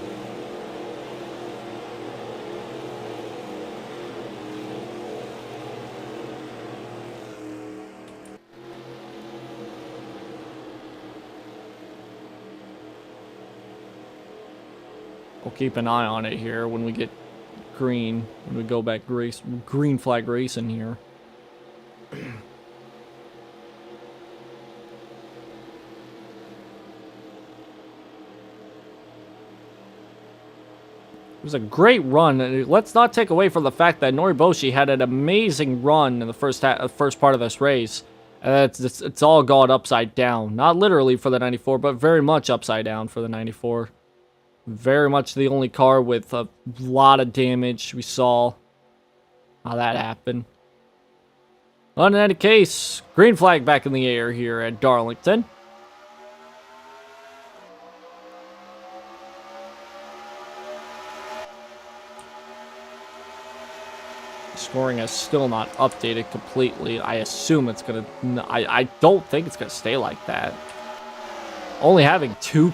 We'll keep an eye on it here when we get green, when we go back green flag racing here. It was a great run. Let's not take away from the fact that Noriboshi had an amazing run in the first part of this race. It's all gone upside down. Not literally for the 94, but very much upside down for the 94. Very much the only car with a lot of damage. We saw how that happened. But in any case, green flag back in the air here at Darlington. Scoring is still not updated completely. I assume it's gonna... I don't think it's gonna stay like that. Only having 4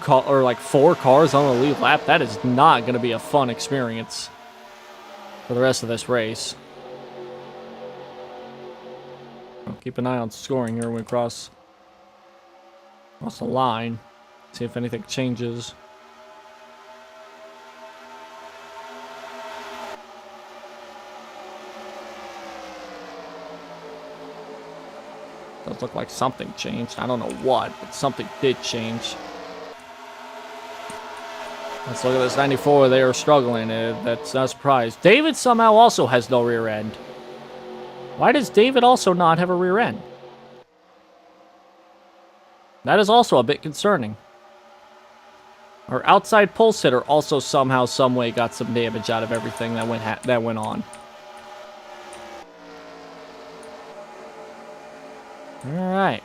cars on the lead lap, that is not going to be a fun experience for the rest of this race. I'll keep an eye on scoring here when we cross the line. See if anything changes. Does look like something changed. I don't know what, but something did change. Let's look at this 94. They are struggling. That's not a surprise. David somehow also has no rear end. Why does David also not have a rear end? That is also a bit concerning. Our outside pole sitter also somehow, someway got some damage out of everything that went on. Alright.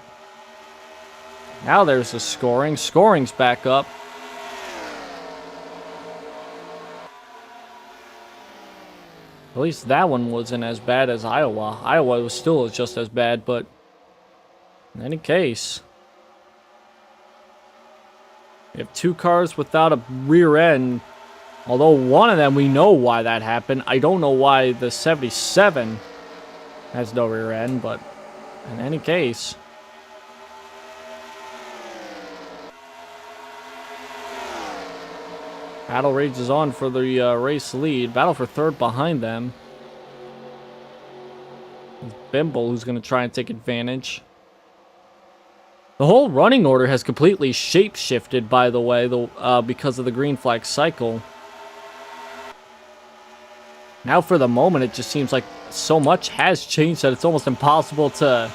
Now there's the scoring. Scoring's back up. At least that one wasn't as bad as Iowa. Iowa was still just as bad, but in any case, we have 2 cars without a rear end. Although one of them, we know why that happened. I don't know why the 77 has no rear end, but in any case, battle rages on for the race lead. Battle for 3rd behind them. It's Bimble who's going to try and take advantage. The whole running order has completely shape-shifted, by the way, because of the green flag cycle. Now, for the moment, it just seems like so much has changed that it's almost impossible to...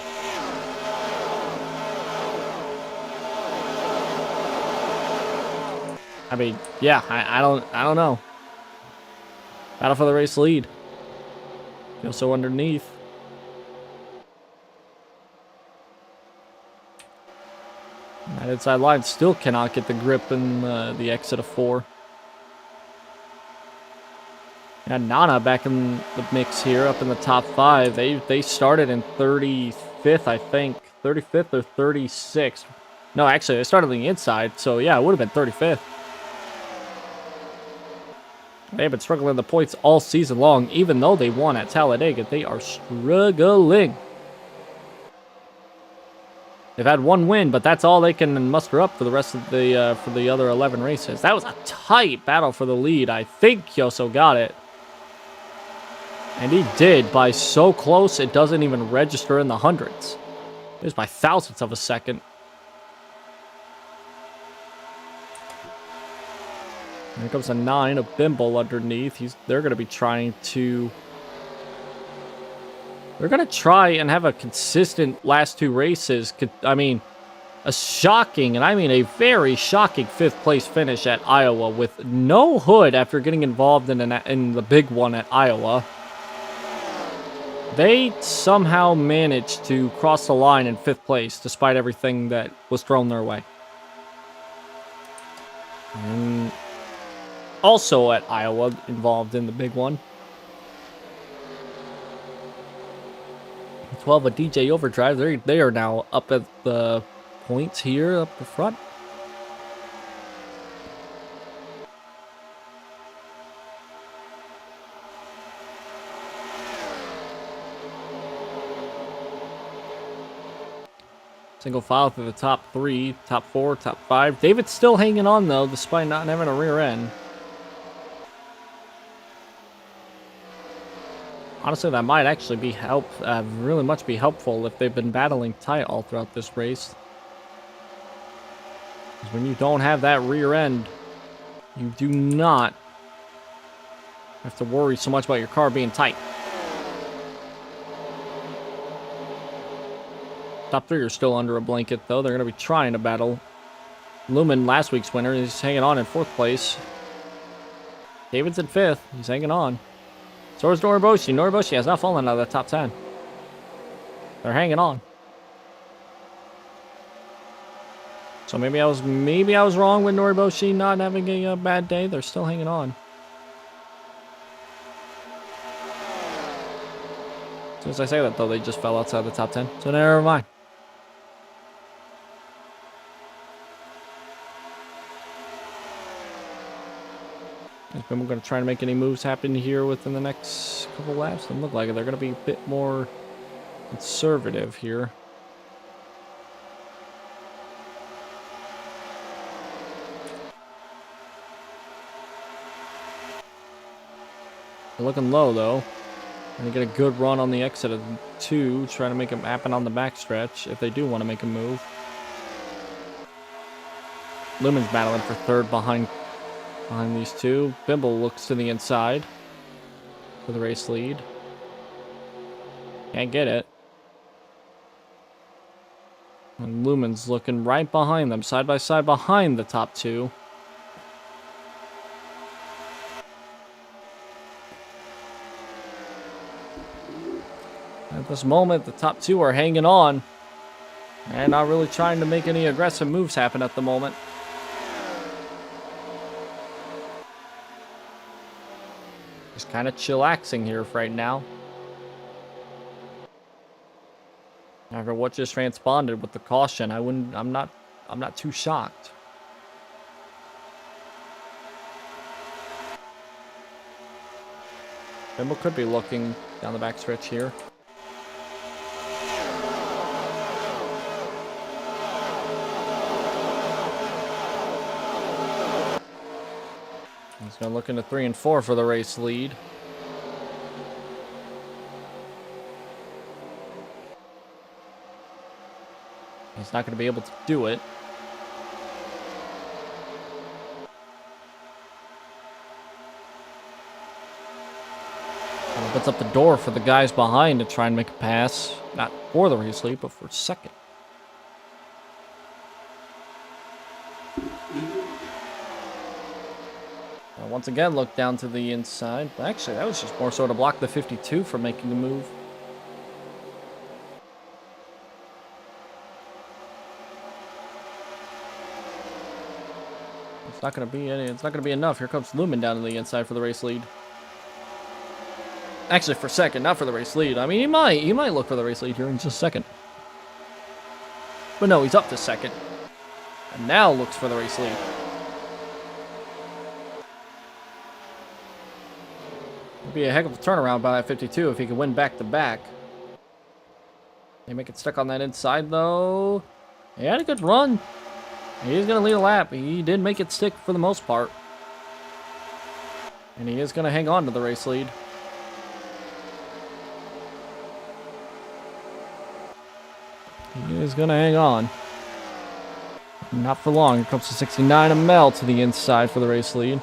I mean, yeah, I don't know. Battle for the race lead. Also underneath. That inside line still cannot get the grip in the exit of 4. And Nana back in the mix here, up in the top 5. They started in 35th, I think. 35th or 36th. No, actually, they started on the inside, so yeah, it would have been 35th. They've been struggling in the points all season long. Even though they won at Talladega, they are struggling. They've had one win, but that's all they can muster up for the rest of the for the other 11 races. That was a tight battle for the lead. I think Kyoso got it. And he did by so close it doesn't even register in the hundreds. It was by thousandths of a second. Here comes a 9 of Bimble underneath. They're going to be trying to... They're going to try and have a consistent last 2 races. I mean, a shocking, and I mean a very shocking 5th place finish at Iowa with no Hood after getting involved in the big one at Iowa. They somehow managed to cross the line in 5th place despite everything that was thrown their way. And also at Iowa, involved in the big one. 12 of DJ Overdrive. They are now up at the points here up the front. Single file through the top 3, top 4, top 5. David's still hanging on though, despite not having a rear end. Honestly, that might actually be really much be helpful if they've been battling tight all throughout this race. Because when you don't have that rear end, you do not have to worry so much about your car being tight. Top 3 are still under a blanket, though. They're going to be trying to battle. Lumen, last week's winner, is hanging on in 4th place. David's in 5th. He's hanging on. So is Noriboshi. Noriboshi has not fallen out of the top 10. They're hanging on. So maybe I was wrong with Noriboshi not having a bad day. They're still hanging on. As soon as I say that, though, they just fell outside the top 10. So never mind. We're going to try to make any moves happen here within the next couple laps. Doesn't look like it. They're going to be a bit more conservative here. They're looking low, though. And they get a good run on the exit of 2, trying to make them happen on the backstretch if they do want to make a move. Lumen's battling for 3rd behind these 2. Bimble looks to the inside for the race lead. Can't get it. And Lumen's looking right behind them, side by side behind the top 2. At this moment, the top 2 are hanging on and not really trying to make any aggressive moves happen at the moment. Just kind of chillaxing here right now. After what just transponded with the caution, I'm not too shocked. Bimble could be looking down the backstretch here. He's going to look into 3 and 4 for the race lead. He's not going to be able to do it. Opens up the door for the guys behind to try and make a pass. Not for the race lead, but for 2nd. Once again, look down to the inside. But actually, that was just more so to block the 52 from making the move. It's not going to be enough. Here comes Lumen down to the inside for the race lead. Actually, for 2nd, not for the race lead. I mean, he might look for the race lead here in just a 2nd. But no, he's up to 2nd. And now looks for the race lead. It'd be a heck of a turnaround by that 52 if he could win back-to-back. They make it stuck on that inside, though. He had a good run. He's going to lead a lap. He did make it stick for the most part. And he is going to hang on to the race lead. He is going to hang on. Not for long. Here comes the 69 of Mel to the inside for the race lead.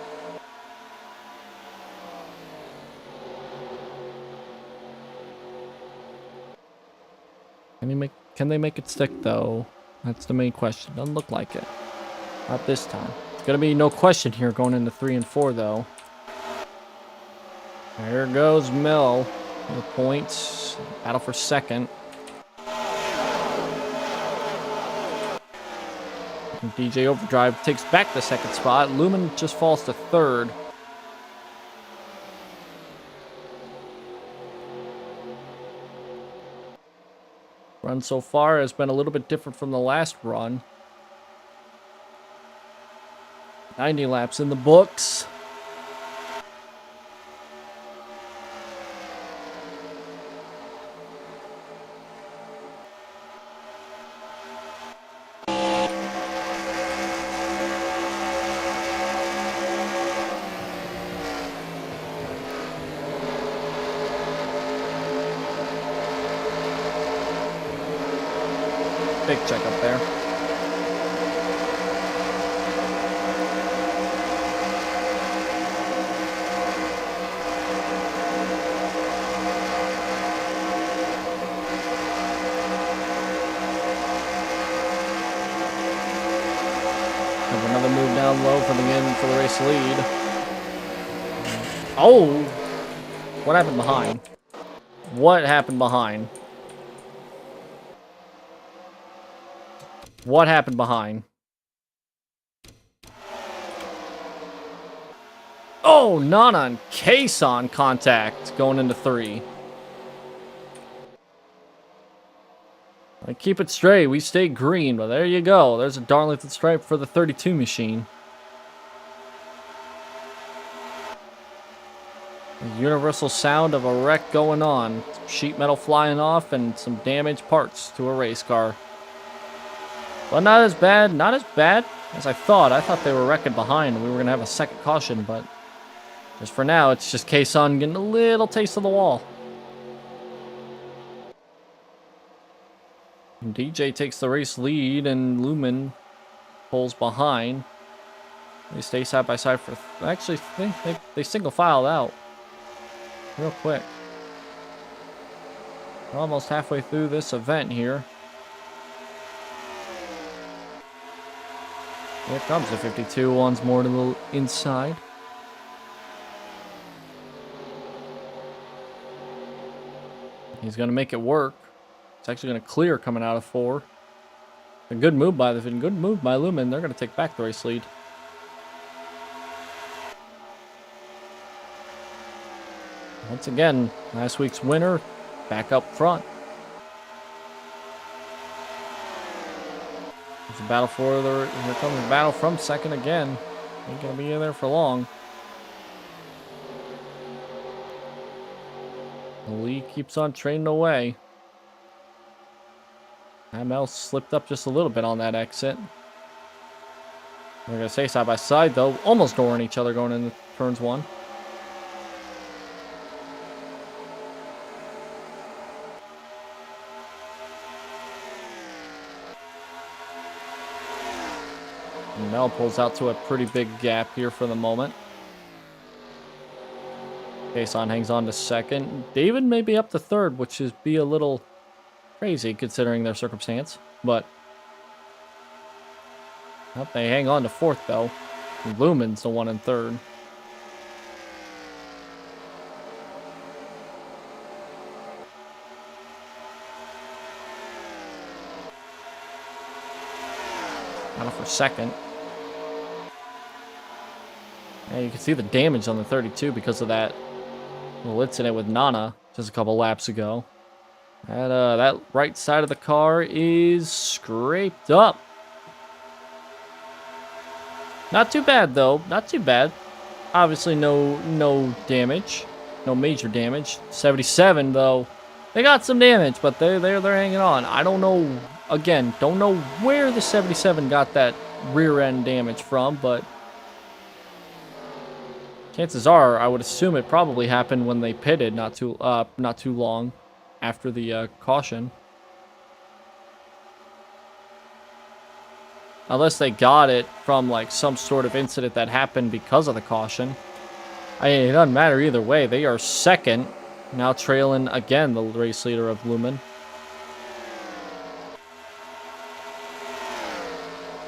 Can they make it stick, though? That's the main question. Doesn't look like it. Not this time. It's going to be no question here going into 3 and 4, though. There goes Mel. The points. Battle for second. And DJ Overdrive takes back the second spot. Lumen just falls to third. Run so far has been a little bit different from the last run. 90 laps in the books. Big check up there. Have another move down low for the race lead. Oh! What happened behind? What happened behind? What happened behind? Oh, Nana and Case on contact going into 3. I keep it straight. We stay green, but there you go. There's a Darlington stripe for the 32 machine. The universal sound of a wreck going on. Sheet metal flying off and some damaged parts to a race car. But not as bad as I thought. I thought they were wrecking behind and we were going to have a second caution, but just for now, it's just K-Sun getting a little taste of the wall. And DJ takes the race lead and Lumen pulls behind. They stay side by side for... Actually, they single filed out real quick. We're almost halfway through this event here. Here comes the 52 once more to the inside. He's going to make it work. It's actually going to clear coming out of 4. A good move by Lumen. They're going to take back the race lead. Once again, last week's winner back up front. There's a battle for here comes the battle from second again. Ain't gonna be in there for long. The lead keeps on trading away. ML slipped up just a little bit on that exit. We're gonna stay side by side though, almost dooring each other going into turns 1. Mel pulls out to a pretty big gap here for the moment. Kason hangs on to second. David may be up to third, which is be a little crazy considering their circumstance. But they hang on to fourth though. Lumen's the one in third. Battle for second. And you can see the damage on the 32 because of that little incident with Nana just a couple laps ago. And that right side of the car is scraped up. Not too bad though. Not too bad. Obviously no damage. No major damage. 77 though. They got some damage, but they're hanging on. I don't know. Again, don't know where the 77 got that rear end damage from, but chances are, I would assume it probably happened when they pitted not too long after the caution. Unless they got it from like some sort of incident that happened because of the caution. I mean, it doesn't matter either way. They are second, now trailing again the race leader of Lumen.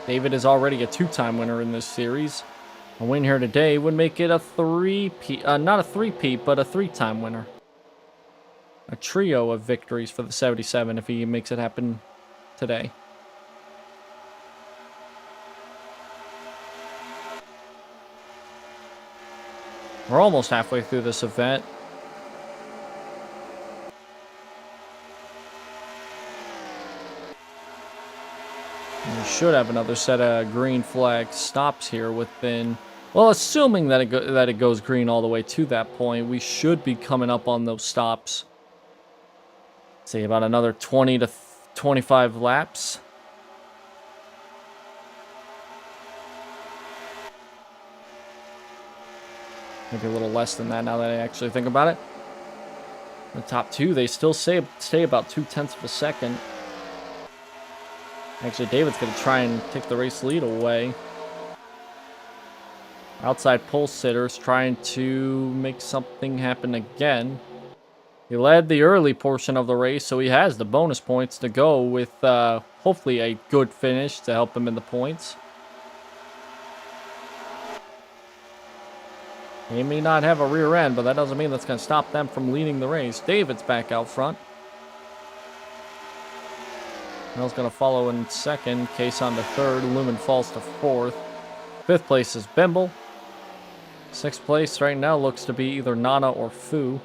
David is already a two-time winner in this series. A win here today would make it a three-peat, not a three-peat, but a three-time winner. A trio of victories for the 77 if he makes it happen today. We're almost halfway through this event. We should have another set of green flag stops here within... Well, assuming that it goes green all the way to that point, we should be coming up on those stops. Say about another 20 to 25 laps. Maybe a little less than that now that I actually think about it. The top two, they still stay about 0.2 of a second. Actually, David's going to try and take the race lead away. Outside pole sitters trying to make something happen again. He led the early portion of the race, so he has the bonus points to go with hopefully a good finish to help him in the points. He may not have a rear end, but that doesn't mean that's going to stop them from leading the race. David's back out front. Mel's going to follow in second. Case on to third. Lumen falls to fourth. Fifth place is Bimble. Sixth place right now looks to be either Nana or Fu.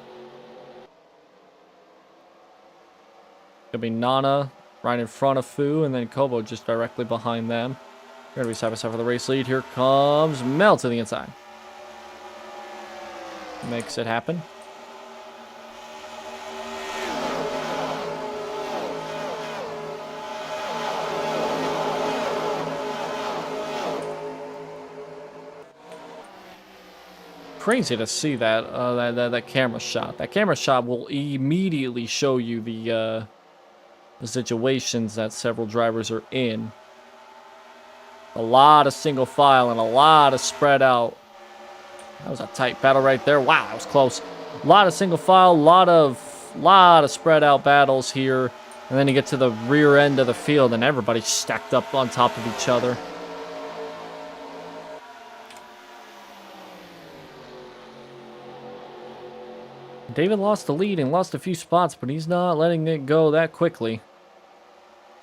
Could be Nana right in front of Fu, and then Kobo just directly behind them. Going to be side by side for the race lead. Here comes Mel to the inside. Makes it happen. Crazy to see that that camera shot. That camera shot will immediately show you the situations that several drivers are in. A lot of single file and a lot of spread out. That was a tight battle right there. Wow, that was close. A lot of single file, a lot of spread out battles here. And then you get to the rear end of the field and everybody's stacked up on top of each other. David lost the lead and lost a few spots, but he's not letting it go that quickly.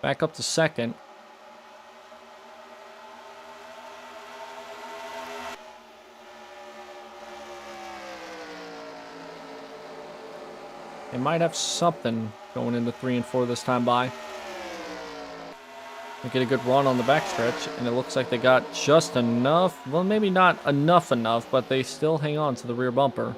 Back up to second. They might have something going into 3 and 4 this time by. They get a good run on the backstretch, and it looks like they got just enough. Well, maybe not enough, but they still hang on to the rear bumper.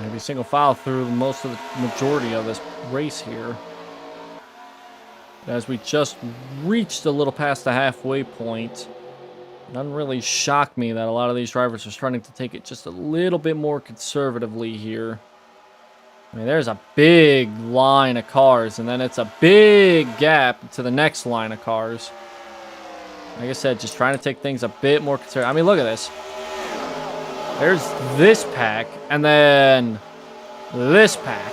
Maybe single file through most of the majority of this race here. As we just reached a little past the halfway point, it doesn't really shock me that a lot of these drivers are starting to take it just a little bit more conservatively here. I mean, there's a big line of cars, and then it's a big gap to the next line of cars. Like I said, just trying to take things a bit more conservative. I mean, look at this. There's this pack, and then this pack.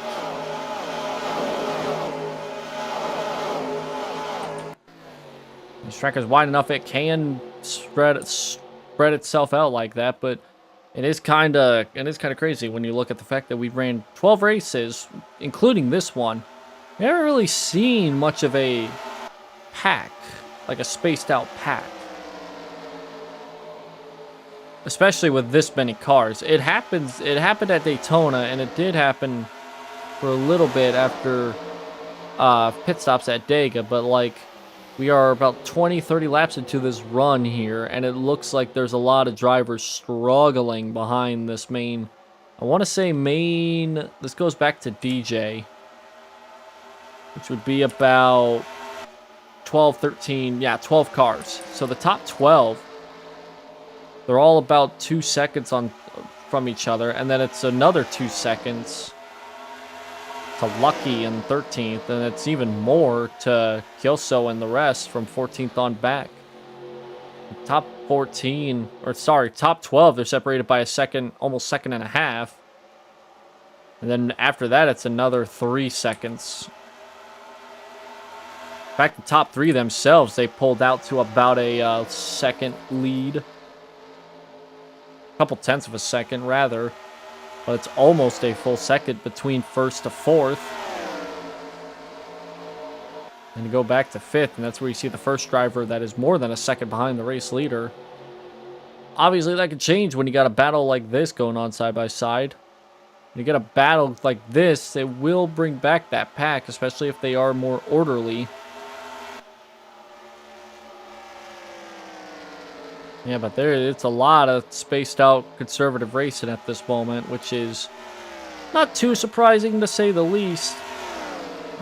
This track is wide enough it can spread itself out like that, but it is kind of crazy when you look at the fact that we ran 12 races, including this one. We haven't really seen much of a pack, like a spaced out pack. Especially with this many cars. It happened at Daytona, and it did happen for a little bit after pit stops at Dega, but like we are about 20-30 laps into this run here, and it looks like there's a lot of drivers struggling behind this main. I want to say main. This goes back to DJ, which would be about 12, 13, yeah, 12 cars. So the top 12, they're all about 2 seconds from each other, and then it's another 2 seconds to Lucky in 13th, and it's even more to Kyoso and the rest from 14th on back. Top 14, or sorry, top 12, they're separated by a second, almost second and a half. And then after that, it's another 3 seconds. In fact, the top 3 themselves, they pulled out to about a second lead. A couple tenths of a second, rather. But it's almost a full second between first to fourth. And you go back to fifth, and that's where you see the first driver that is more than a second behind the race leader. Obviously, that could change when you got a battle like this going on side by side. When you get a battle like this, it will bring back that pack, especially if they are more orderly. Yeah, but it's a lot of spaced out conservative racing at this moment, which is not too surprising to say the least.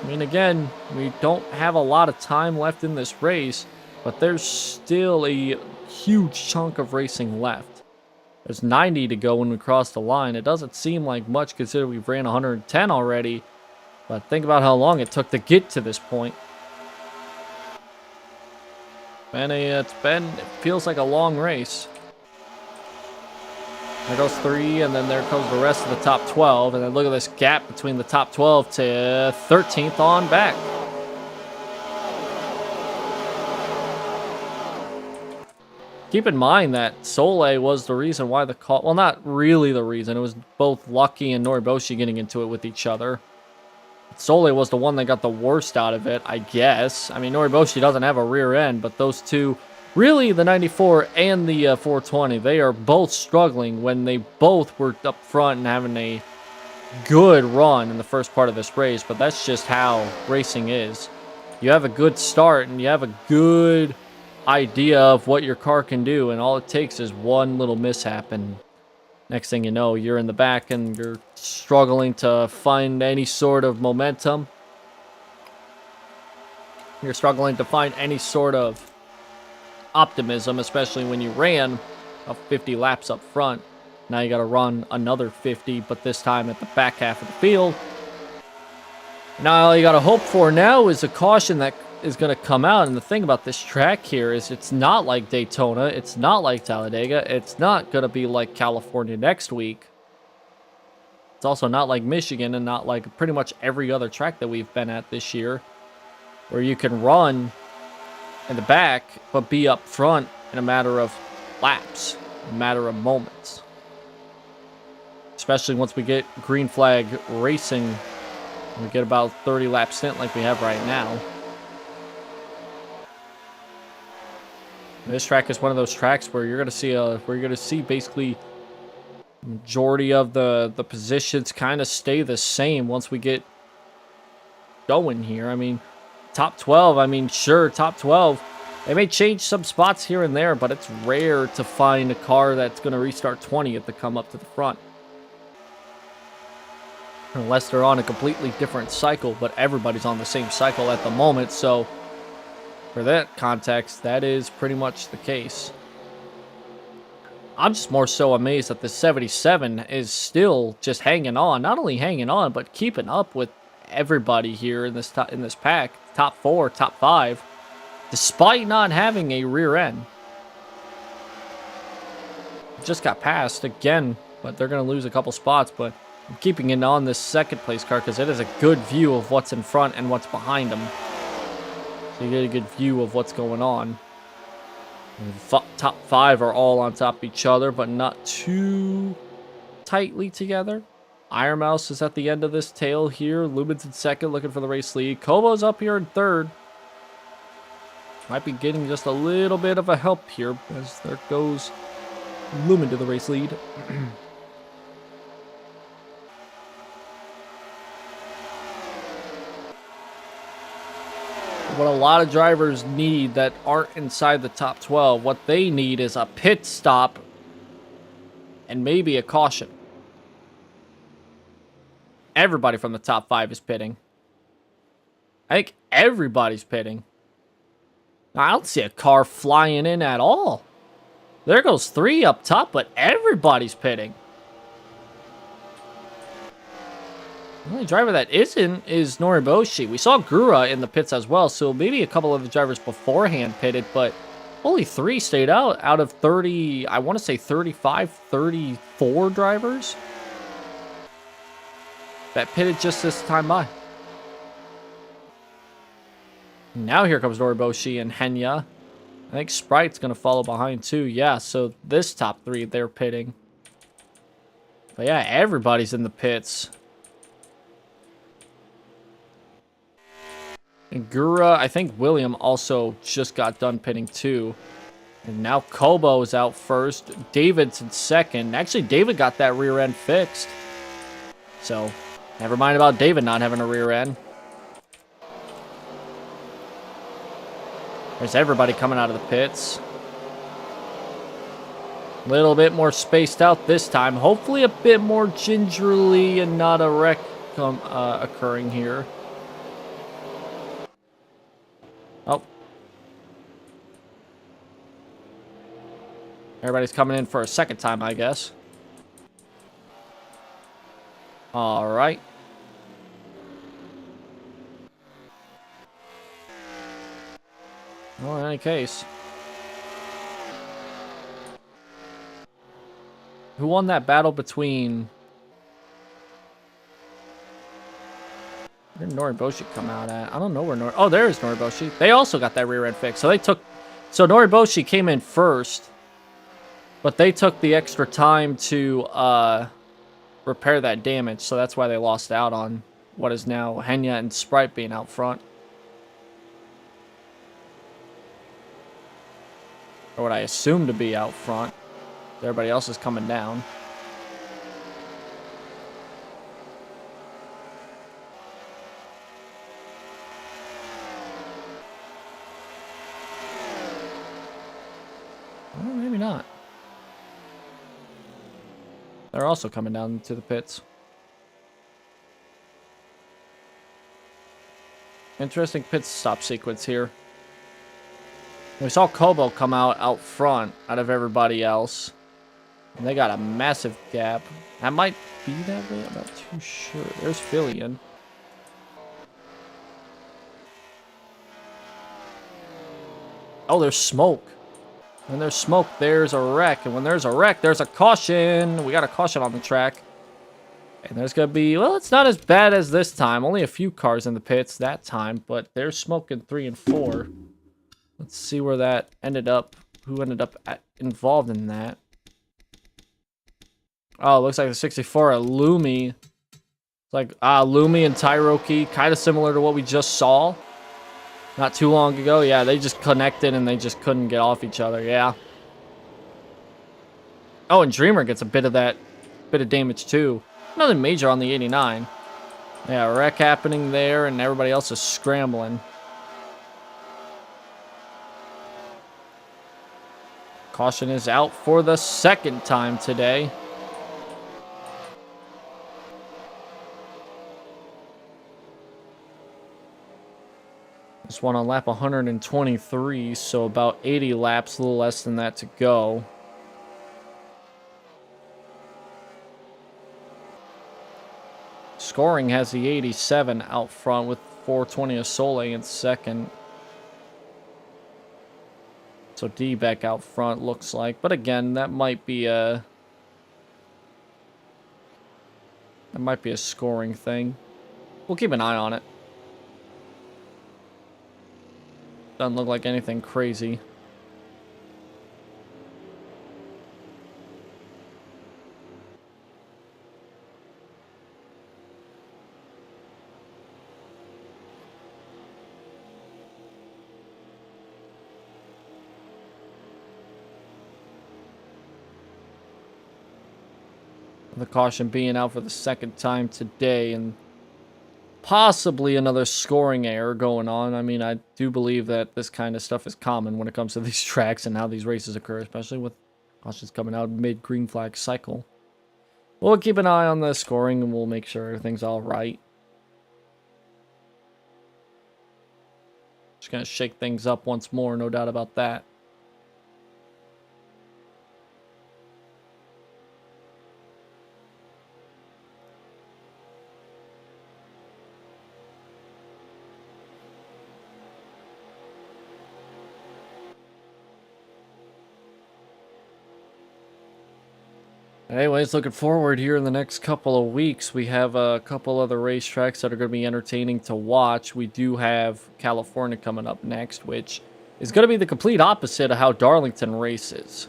I mean, again, we don't have a lot of time left in this race, but there's still a huge chunk of racing left. There's 90 to go when we cross the line. It doesn't seem like much considering we've ran 110 already, but think about how long it took to get to this point. And it feels like a long race. There goes 3, and then there goes the rest of the top 12. And then look at this gap between the top 12 to 13th on back. Keep in mind that Sole was the reason why the call... Well, not really the reason. It was both Lucky and Noriboshi getting into it with each other. Sole was the one that got the worst out of it, I guess. I mean, Noriboshi doesn't have a rear end, but those two, really the 94 and the 420, they are both struggling when they both were up front and having a good run in the first part of this race, but that's just how racing is. You have a good start and you have a good idea of what your car can do, and all it takes is one little mishap, and next thing you know, you're in the back and you're struggling to find any sort of momentum. You're struggling to find any sort of optimism, especially when you ran 50 laps up front. Now you got to run another 50, but this time at the back half of the field. Now all you got to hope for now is a caution that is going to come out. And the thing about this track here is it's not like Daytona, it's not like Talladega, it's not going to be like California next week. It's also not like Michigan and not like pretty much every other track that we've been at this year, where you can run in the back but be up front in a matter of laps, a matter of moments. Especially once we get green flag racing, we get about 30 lap stint like we have right now. This track is one of those tracks where you're gonna see basically majority of the positions kind of stay the same once we get going here. I mean, top 12. I mean, sure, top 12. They may change some spots here and there, but it's rare to find a car that's gonna restart 20th to come up to the front, unless they're on a completely different cycle. But everybody's on the same cycle at the moment, so. For that context, that is pretty much the case. I'm just more so amazed that the 77 is still just hanging on. Not only hanging on, but keeping up with everybody here in this pack. Top 4, top 5. despite not having a rear end. Just got passed again, but they're going to lose a couple spots. But I'm keeping it on this second place car because it is a good view of what's in front and what's behind them. So you get a good view of what's going on. Top 5 are all on top of each other, but not too tightly together. Iron Mouse is at the end of this tail here. Lumen's in second, looking for the race lead. Kobo's up here in third. Might be getting just a little bit of a help here as there goes Lumen to the race lead. What a lot of drivers need that aren't inside the top 12, what they need is a pit stop and maybe a caution. Everybody from the top 5 is pitting. I think everybody's pitting. I don't see a car flying in at all. There goes 3 up top, but everybody's pitting. The only driver that isn't is Noriboshi. We saw Gura in the pits as well, so maybe a couple of the drivers beforehand pitted, but only 3 stayed out of 30, I want to say 35, 34 drivers that pitted just this time by. Now here comes Noriboshi and Henya. I think Sprite's going to follow behind too. Yeah, so this top 3, they're pitting. But yeah, everybody's in the pits. And Gura, I think William also just got done pitting too. And now Kobo is out first. David's in second. Actually, David got that rear end fixed. So, never mind about David not having a rear end. There's everybody coming out of the pits. A little bit more spaced out this time. Hopefully a bit more gingerly and not a wreck occurring here. Oh. Everybody's coming in for a second time, I guess. All right. Well, in any case. Who won that battle between... Where did Noriboshi come out at? I don't know where Oh, there's Noriboshi. They also got that rear end fixed. So they took... So Noriboshi came in first. But they took the extra time to repair that damage. So that's why they lost out on what is now Henya and Sprite being out front. Or what I assume to be out front. Everybody else is coming down. Well, maybe not. They're also coming down to the pits. Interesting pit stop sequence here. We saw Kobo come out front out of everybody else. And they got a massive gap. That might be that way. I'm not too sure. There's Fillion. Oh, there's smoke. When there's smoke, there's a wreck. And when there's a wreck, there's a caution. We got a caution on the track. And there's going to be... Well, it's not as bad as this time. Only a few cars in the pits that time. But there's smoke in 3 and 4. Let's see where that ended up. Who ended up involved in that? Oh, it looks like the 64 at Lumi. It's like Lumi and Tyroki, kind of similar to what we just saw not too long ago. Yeah, they just connected and they just couldn't get off each other. Yeah. Oh, and Dreamer gets a bit of damage too. Nothing major on the 89. Yeah, wreck happening there, and everybody else is scrambling. Caution is out for the second time today. This one on lap 123, so about 80 laps, a little less than that to go. Scoring has the 87 out front with 420 of Soleil in second. So D back out front looks like. But again, that might be a scoring thing. We'll keep an eye on it. Doesn't look like anything crazy. The caution being out for the second time today, and possibly another scoring error going on. I mean, I do believe that this kind of stuff is common when it comes to these tracks and how these races occur, especially with cautions coming out mid-green flag cycle. We'll keep an eye on the scoring, and we'll make sure everything's all right. Just going to shake things up once more, no doubt about that. Anyways, looking forward here in the next couple of weeks, we have a couple other racetracks that are going to be entertaining to watch. We do have California coming up next, which is going to be the complete opposite of how Darlington races.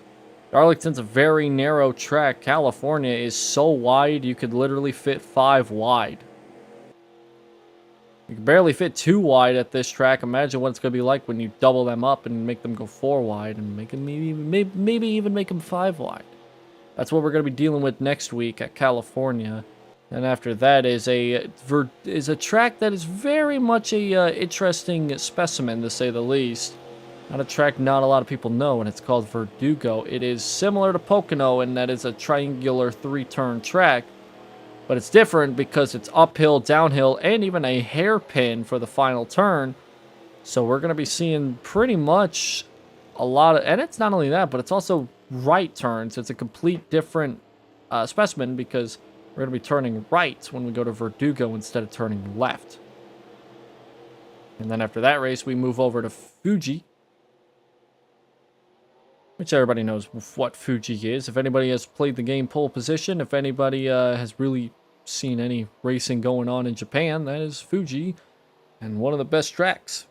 Darlington's a very narrow track. California is so wide, you could literally fit 5 wide. You can barely fit 2 wide at this track. Imagine what it's going to be like when you double them up and make them go 4 wide and make them maybe even make them 5 wide. That's what we're going to be dealing with next week at California. And after that is a track that is very much a interesting specimen, to say the least. Not a track not a lot of people know, and it's called Verdugo. It is similar to Pocono in that it's a triangular 3-turn track. But it's different because it's uphill, downhill, and even a hairpin for the final turn. So we're going to be seeing pretty much a lot of... And it's not only that, but it's also right turns. It's a complete different specimen because we're going to be turning right when we go to Verdugo instead of turning left. And then after that race, we move over to Fuji, which everybody knows what Fuji is. If anybody has played the game Pole Position, if anybody has really seen any racing going on in Japan, that is Fuji, and one of the best tracks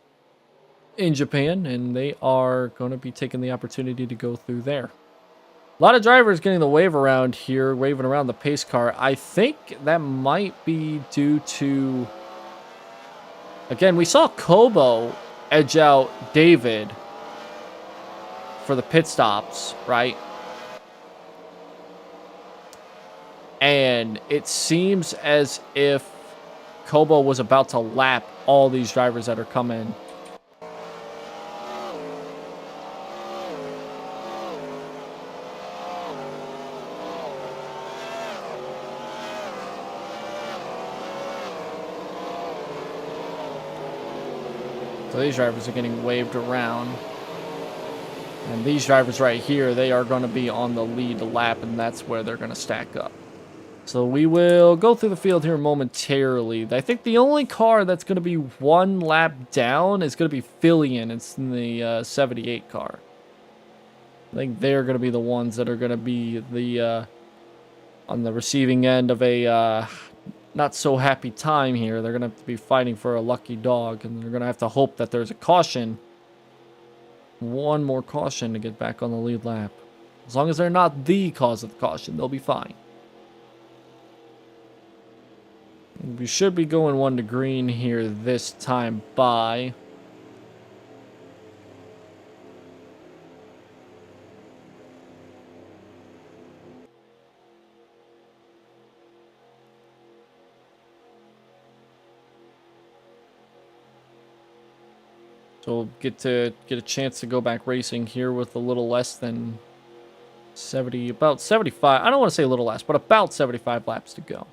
in Japan, and they are going to be taking the opportunity to go through there. A lot of drivers getting the wave around here, waving around the pace car. I think that might be due to... Again, we saw Kobo edge out David for the pit stops, right? And it seems as if Kobo was about to lap all these drivers that are coming. So these drivers are getting waved around. And these drivers right here, they are going to be on the lead lap, and that's where they're going to stack up. So we will go through the field here momentarily. I think the only car that's going to be 1 lap down is going to be Fillion. It's in the 78 car. I think they're going to be the ones that are going to be the on the receiving end of a not so happy time here. They're going to have to be fighting for a lucky dog, and they're going to have to hope that there's a caution. One more caution to get back on the lead lap. As long as they're not the cause of the caution, they'll be fine. We should be going 1 to green here this time by. So we'll get a chance to go back racing here with a little less than 70, about 75. I don't want to say a little less, but about 75 laps to go.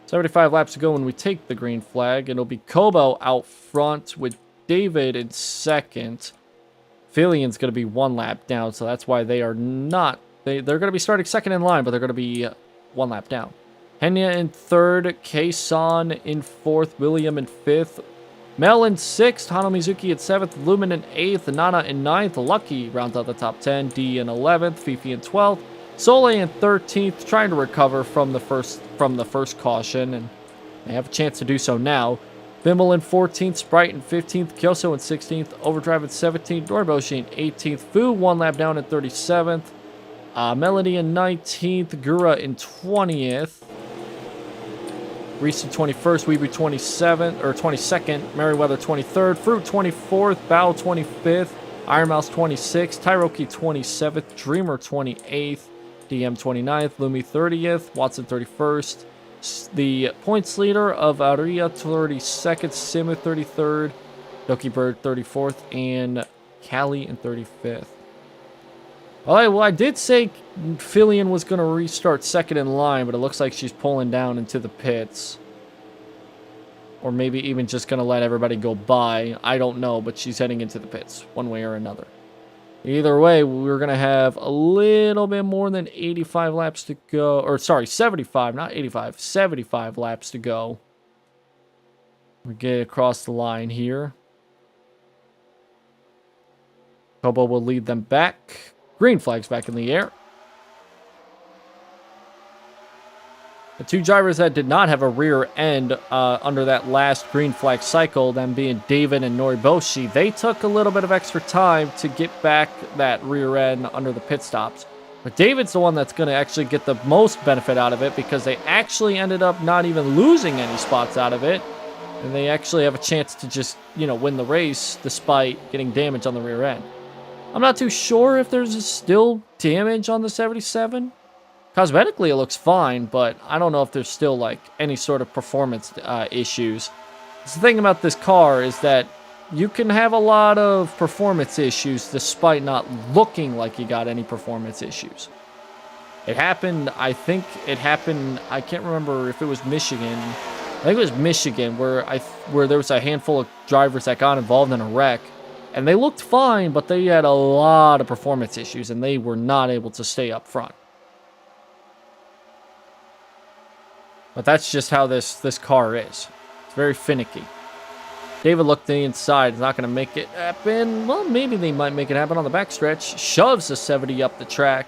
75 laps to go when we take the green flag. It'll be Kobo out front with David in second. Fillion's going to be 1 lap down, so that's why they are not... They're going to be starting second in line, but they're going to be 1 lap down. Henya in third, Kason in fourth, William in fifth, Mel in 6th, Hano Mizuki in 7th, Lumen in 8th, Nana in 9th, Lucky rounds out the top 10, D in 11th, Fifi in 12th, Soleil in 13th, trying to recover from the first caution, and they have a chance to do so now. Bimble in 14th, Sprite in 15th, Kyoso in 16th, Overdrive in 17th, Noriboshi in 18th, Fu 1 lap down in 37th, Melody in 19th, Gura in 20th, Reese in 21st, Weeby 27th, or 22nd, Merryweather 23rd, Fruit 24th, Bao 25th, Iron Mouse 26th, Tyroki 27th, Dreamer 28th, DM 29th, Lumi 30th, Watson 31st, the points leader of Aria 32nd, Simu 33rd, Doki Bird 34th, and Callie in 35th. Alright, well, I did say Fillion was going to restart second in line, but it looks like she's pulling down into the pits. Or maybe even just going to let everybody go by. I don't know, but she's heading into the pits, one way or another. Either way, we're going to have a little bit more than 85 laps to go. Or, sorry, 75, not 85. 75 laps to go. We get across the line here. Kobo will lead them back. Green flag's back in the air. The two drivers that did not have a rear end under that last green flag cycle, them being David and Noriboshi, they took a little bit of extra time to get back that rear end under the pit stops. But David's the one that's going to actually get the most benefit out of it because they actually ended up not even losing any spots out of it. And they actually have a chance to just, you know, win the race despite getting damage on the rear end. I'm not too sure if there's still damage on the 77. Cosmetically, it looks fine, but I don't know if there's still, like, any sort of performance issues. The thing about this car is that you can have a lot of performance issues despite not looking like you got any performance issues. It happened, I think it happened, I can't remember if it was Michigan. I think it was Michigan where there was a handful of drivers that got involved in a wreck. And they looked fine, but they had a lot of performance issues, and they were not able to stay up front. But that's just how this car is. It's very finicky. David looked to the inside. He's not going to make it happen. Well, maybe they might make it happen on the backstretch. Shoves the 70 up the track.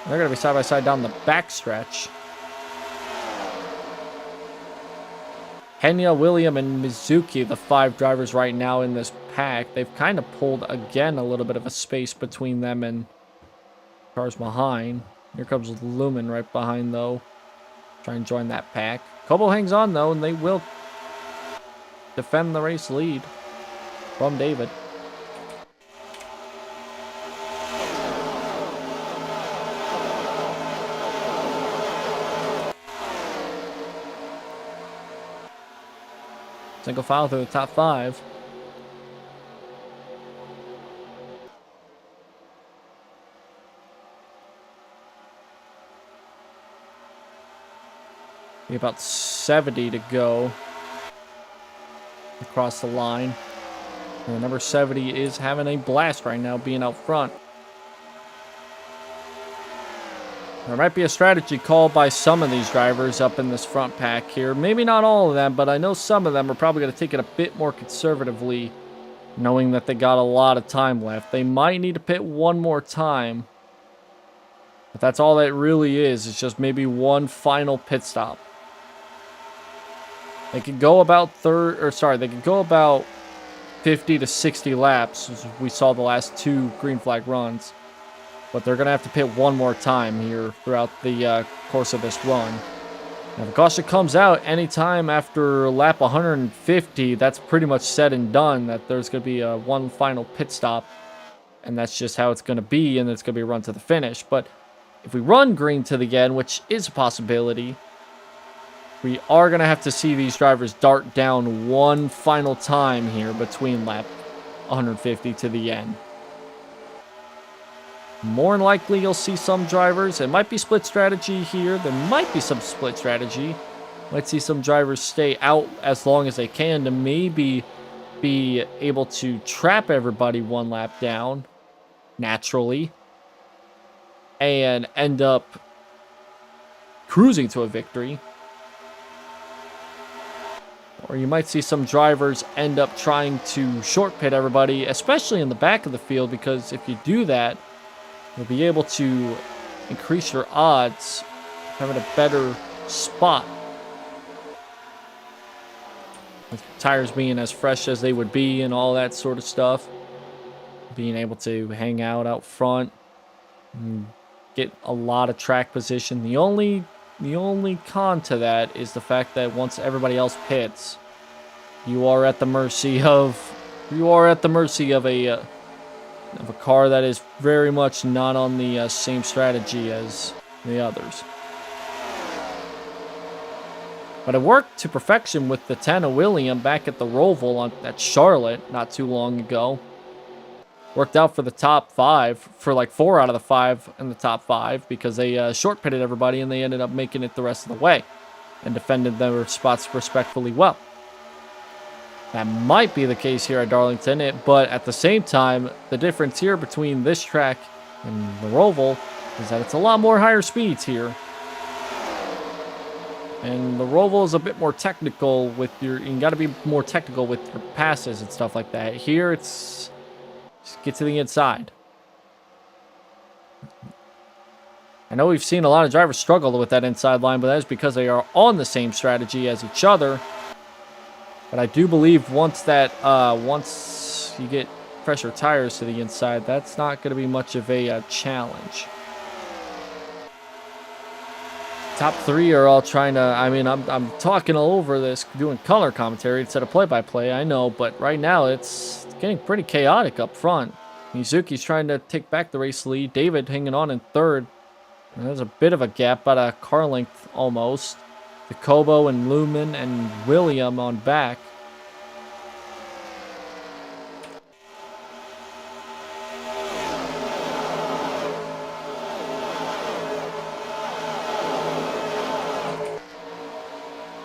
They're going to be side by side down the backstretch. Henya, William, and Mizuki, the 5 drivers right now in this pack. They've kind of pulled, again, a little bit of a space between them and cars behind. Here comes Lumen right behind, though. Try and join that pack. Kobo hangs on, though, and they will defend the race lead from David. Single file through the top 5. About 70 to go across the line. And number 70 is having a blast right now, being out front. There might be a strategy called by some of these drivers up in this front pack here. Maybe not all of them, but I know some of them are probably going to take it a bit more conservatively, knowing that they got a lot of time left. They might need to pit one more time. But that's all that really is. It's just maybe one final pit stop. They could go about they could go about 50 to 60 laps, as we saw the last 2 green flag runs. But they're going to have to pit one more time here throughout the course of this run. Now, if caution comes out anytime after lap 150, that's pretty much said and done, that there's going to be one final pit stop. And that's just how it's going to be, and it's going to be a run to the finish. But if we run green to the end, which is a possibility, we are going to have to see these drivers dart down one final time here between lap 150 to the end. More than likely, you'll see some drivers. It might be split strategy here. There might be some split strategy. Might see some drivers stay out as long as they can to maybe be able to trap everybody one lap down naturally and end up cruising to a victory. Or you might see some drivers end up trying to short pit everybody, especially in the back of the field, because if you do that, you'll be able to increase your odds of having a better spot. With tires being as fresh as they would be and all that sort of stuff. Being able to hang out front and get a lot of track position. The only con to that is the fact that once everybody else pits, you are at the mercy of a car that is very much not on the same strategy as the others. But it worked to perfection with the Tana William back at the Roval at Charlotte not too long ago. Worked out for the top 5, for like 4 out of the 5 in the top 5, because they short pitted everybody and they ended up making it the rest of the way and defended their spots respectfully well. That might be the case here at Darlington, but at the same time, the difference here between this track and the Roval is that it's a lot more higher speeds here. And the Roval is a bit more technical with you got to be more technical with your passes and stuff like that. Here, it's just get to the inside. I know we've seen a lot of drivers struggle with that inside line, but that is because they are on the same strategy as each other. But I do believe once you get fresher tires to the inside, that's not going to be much of a challenge. Top 3 are all trying to, I mean, I'm talking all over this, doing color commentary instead of play-by-play, I know, but right now it's getting pretty chaotic up front. Mizuki's trying to take back the race lead. David hanging on in 3rd. And there's a bit of a gap, about a car length almost. The Kobo and Lumen and William on back.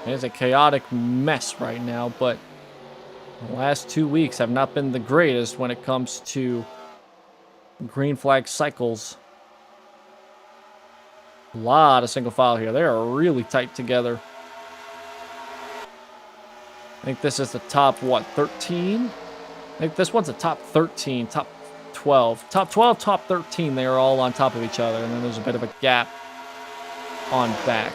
It's a chaotic mess right now, but the last 2 weeks have not been the greatest when it comes to green flag cycles. A lot of single file here. They are really tight together. I think this is the top, what, 13? I think this one's a top 13, top 12. Top 12, top 13, they are all on top of each other, and then there's a bit of a gap on back.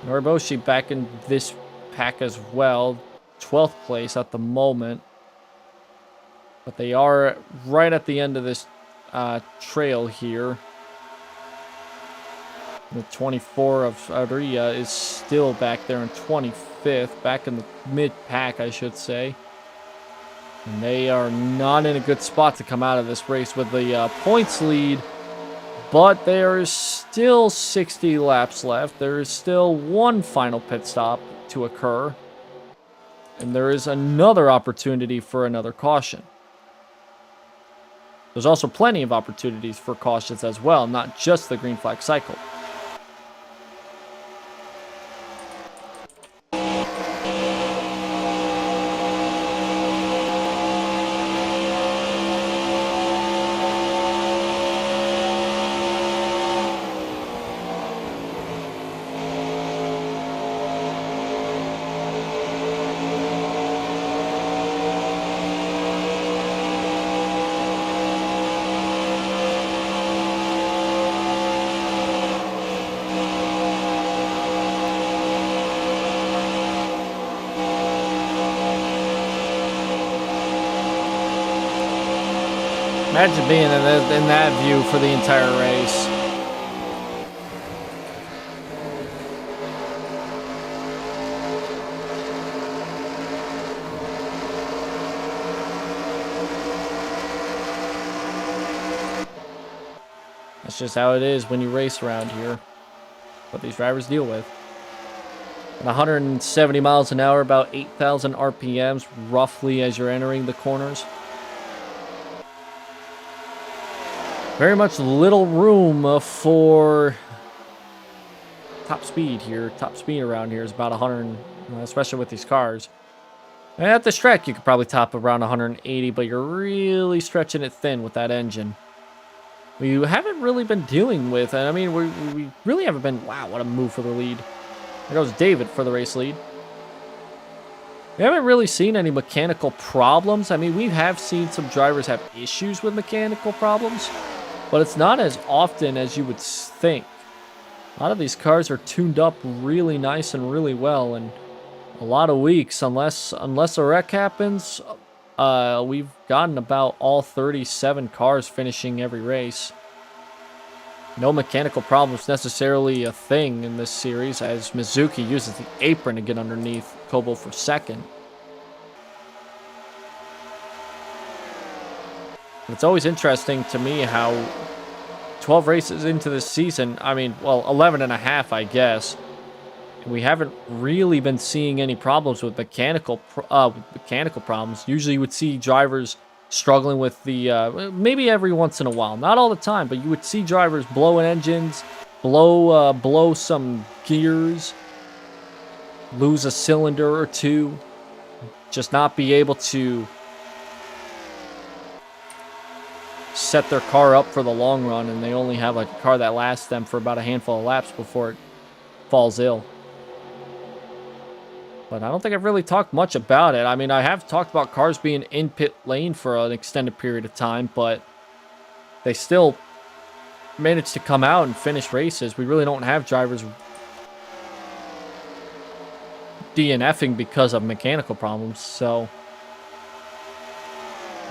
Noriboshi back in this pack as well. 12th place at the moment. But they are right at the end of this trail here. The 24 of Aria is still back there in 25th. Back in the mid-pack, I should say. And they are not in a good spot to come out of this race with the points lead. But there is still 60 laps left. There is still one final pit stop to occur. And there is another opportunity for another caution. There's also plenty of opportunities for cautions as well, not just the green flag cycle. Imagine being in that view for the entire race. That's just how it is when you race around here. What these drivers deal with. At 170 miles an hour, about 8,000 RPMs roughly as you're entering the corners. Very much little room for top speed here. Top speed around here is about 100, especially with these cars. And at this track, you could probably top around 180, but you're really stretching it thin with that engine. we haven't really been dealing with. And I mean, we really haven't been. Wow, what a move for the lead. There goes David for the race lead. We haven't really seen any mechanical problems. I mean, we have seen some drivers have issues with mechanical problems, but it's not as often as you would think. A lot of these cars are tuned up really nice and really well, and a lot of weeks, unless a wreck happens, we've gotten about all 37 cars finishing every race. No mechanical problems necessarily a thing in this series, as Mizuki uses the apron to get underneath Kobo for second. It's always interesting to me how 12 races into this season, I mean, well, 11 and a half, I guess, we haven't really been seeing any problems with mechanical problems. Usually you would see drivers struggling with the, maybe every once in a while, not all the time, but you would see drivers blowing engines, blow some gears, lose a cylinder or two, just not be able to set their car up for the long run, and they only have like a car that lasts them for about a handful of laps before it falls ill. But I don't think I've really talked much about it. I mean, I have talked about cars being in pit lane for an extended period of time, but they still managed to come out and finish races. We really don't have drivers DNFing because of mechanical problems, so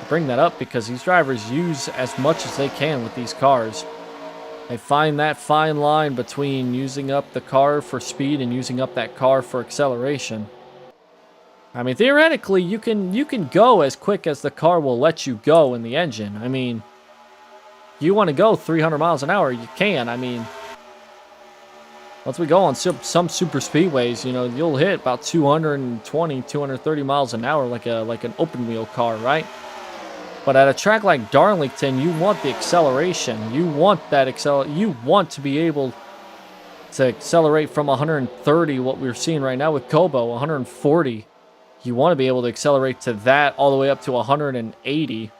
I bring that up because these drivers use as much as they can with these cars. They find that fine line between using up the car for speed and using up that car for acceleration. I mean, theoretically, you can go as quick as the car will let you go in the engine. I mean, you want to go 300 miles an hour, you can. I mean, once we go on some super speedways, you know, you'll hit about 220, 230 miles an hour like an open wheel car, right? But at a track like Darlington, you want the acceleration. You want that you want to be able to accelerate from 130, what we're seeing right now with Kobo, 140. You want to be able to accelerate to that all the way up to 180.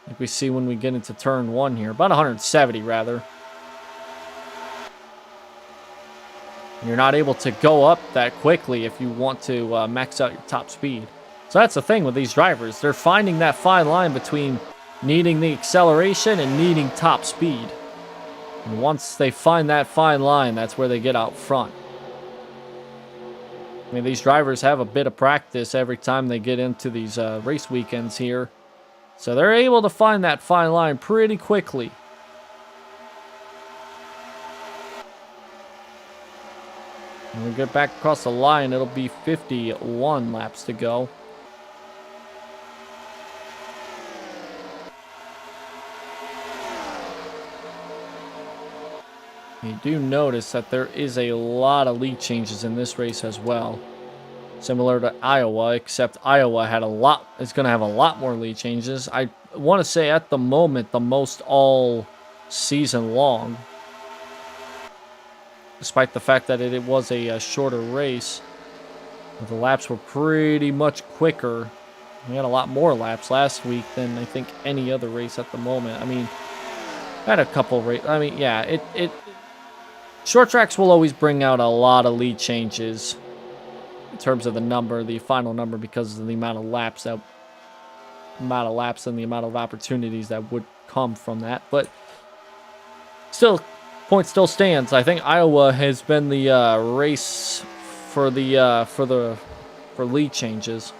Like we see when we get into turn 1 here. About 170, rather. You're not able to go up that quickly if you want to max out your top speed. So that's the thing with these drivers. They're finding that fine line between needing the acceleration and needing top speed. And once they find that fine line, that's where they get out front. I mean, these drivers have a bit of practice every time they get into these race weekends here. So they're able to find that fine line pretty quickly. When we get back across the line, it'll be 51 laps to go. You do notice that there is a lot of lead changes in this race as well. Similar to Iowa, except Iowa is going to have a lot more lead changes. I want to say at the moment, the most all season long. Despite the fact that it was a shorter race. The laps were pretty much quicker. We had a lot more laps last week than I think any other race at the moment. I mean, I had a couple races. I mean, yeah, short tracks will always bring out a lot of lead changes in terms of the final number, because of the amount of laps and the amount of opportunities that would come from that. But still, point still stands. I think Iowa has been the race for lead changes.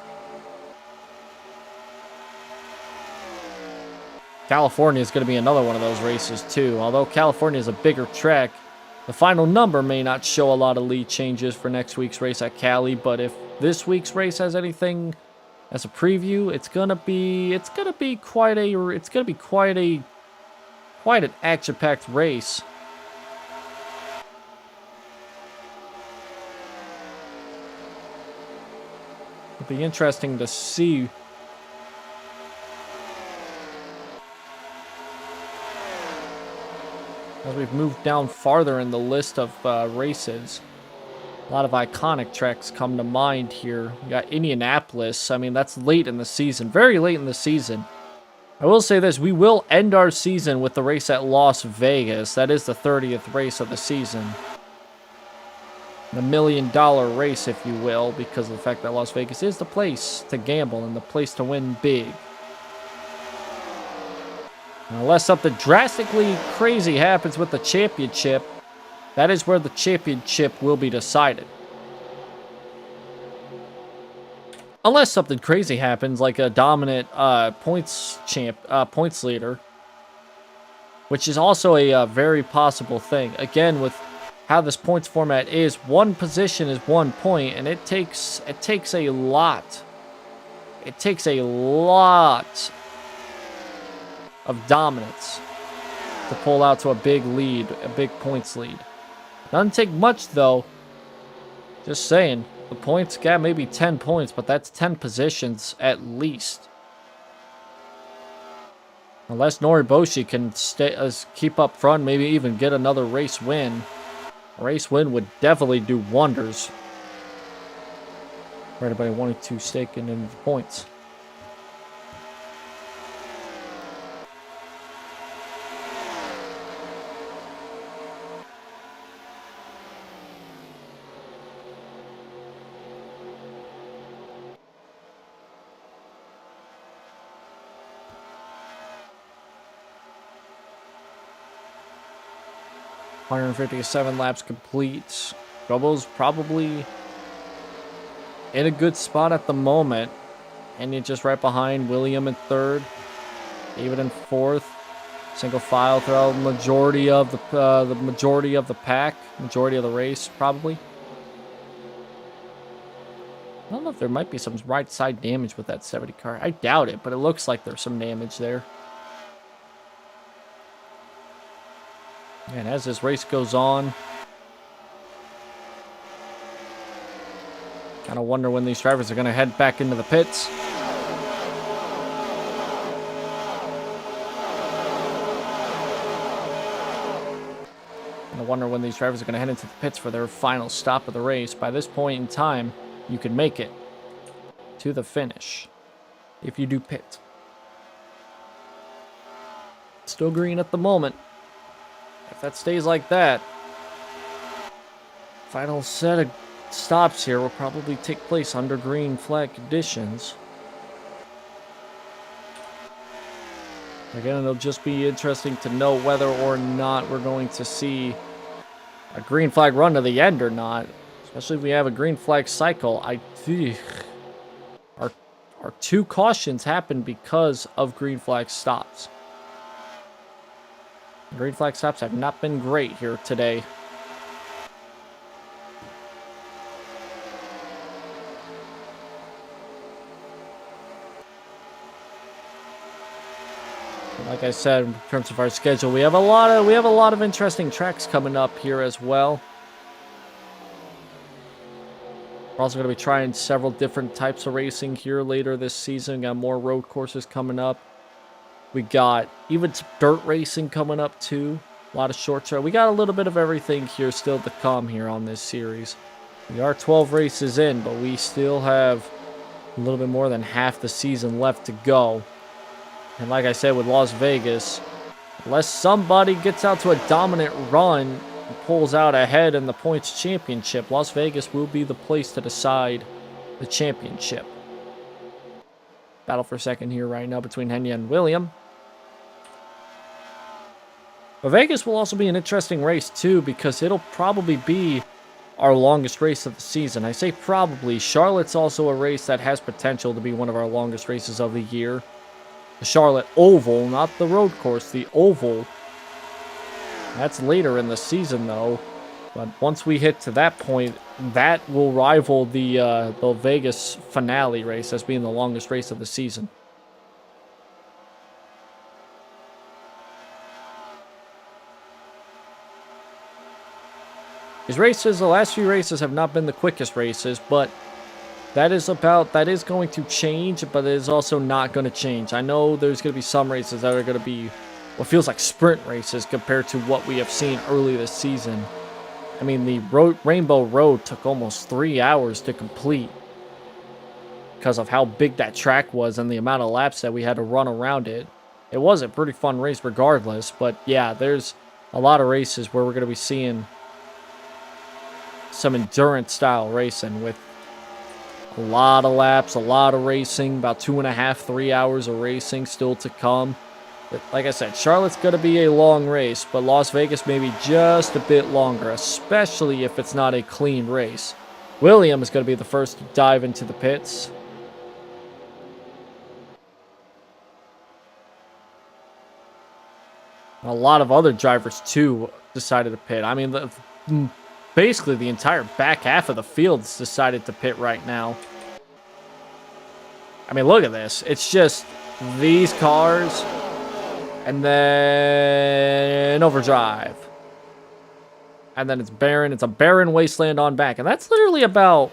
California is going to be another one of those races too. Although California is a bigger track, the final number may not show a lot of lead changes for next week's race at Cali, but if this week's race has anything as a preview, it's gonna be quite an action-packed race. It'll be interesting to see as we've moved down farther in the list of races. A lot of iconic tracks come to mind here. We got Indianapolis. I mean, that's late in the season. Very late in the season. I will say this, we will end our season with the race at Las Vegas. That is the 30th race of the season. The $1 million race, if you will, because of the fact that Las Vegas is the place to gamble and the place to win big. Unless something drastically crazy happens with the championship, that is where the championship will be decided. Unless something crazy happens, like a dominant points leader, which is also a very possible thing. Again, with how this points format is, one position is 1 point, and it takes a lot. It takes a lot of dominance to pull out to a big lead, a big points lead. Doesn't take much though. Just saying, the points gap maybe 10 points, but that's 10 positions at least. Unless Noriboshi can keep up front, maybe even get another race win. A race win would definitely do wonders for anybody wanting to stake in the points. $157 laps complete. Robo's probably in a good spot at the moment. And you're just right behind William in third. David in fourth. Single file throughout the majority of the pack. Majority of the race, probably. I don't know if there might be some right side damage with that 70 car. I doubt it, but it looks like there's some damage there. And as this race goes on, kind of wonder when these drivers are going to head back into the pits. I wonder when these drivers are going to head into the pits for their final stop of the race. By this point in time, you can make it to the finish if you do pit. Still green at the moment. If that stays like that, final set of stops here will probably take place under green flag conditions. Again, it'll just be interesting to know whether or not we're going to see a green flag run to the end or not. Especially if we have a green flag cycle. Our two cautions happen because of green flag stops. Green flag stops have not been great here today. Like I said, in terms of our schedule, we have a lot of interesting tracks coming up here as well. We're also going to be trying several different types of racing here later this season. Got more road courses coming up. We got even some dirt racing coming up too. A lot of short track. We got a little bit of everything here still to come here on this series. We are 12 races in, but we still have a little bit more than half the season left to go. And like I said with Las Vegas, unless somebody gets out to a dominant run and pulls out ahead in the points championship, Las Vegas will be the place to decide the championship. Battle for second here right now between Henya and William. But Vegas will also be an interesting race too, because it'll probably be our longest race of the season. I say probably. Charlotte's also a race that has potential to be one of our longest races of the year. The Charlotte Oval, not the road course, the Oval. That's later in the season though. But once we hit to that point, that will rival the Vegas finale race as being the longest race of the season. These races, the last few races have not been the quickest races, but that is going to change, but it is also not going to change. I know there's going to be some races that are going to be what feels like sprint races compared to what we have seen early this season. I mean, the Rainbow Road took almost 3 hours to complete because of how big that track was and the amount of laps that we had to run around it. it was a pretty fun race regardless. But yeah, there's a lot of races where we're going to be seeing some endurance style racing with a lot of laps, a lot of racing, about 2.5, 3 hours of racing still to come. But like I said, Charlotte's going to be a long race, but Las Vegas may be just a bit longer, especially if it's not a clean race. William is going to be the first to dive into the pits. A lot of other drivers, too, decided to pit. I mean, basically the entire back half of the field's decided to pit right now. I mean, look at this. It's just these cars and then overdrive. And then it's barren. It's a barren wasteland on back. And that's literally about,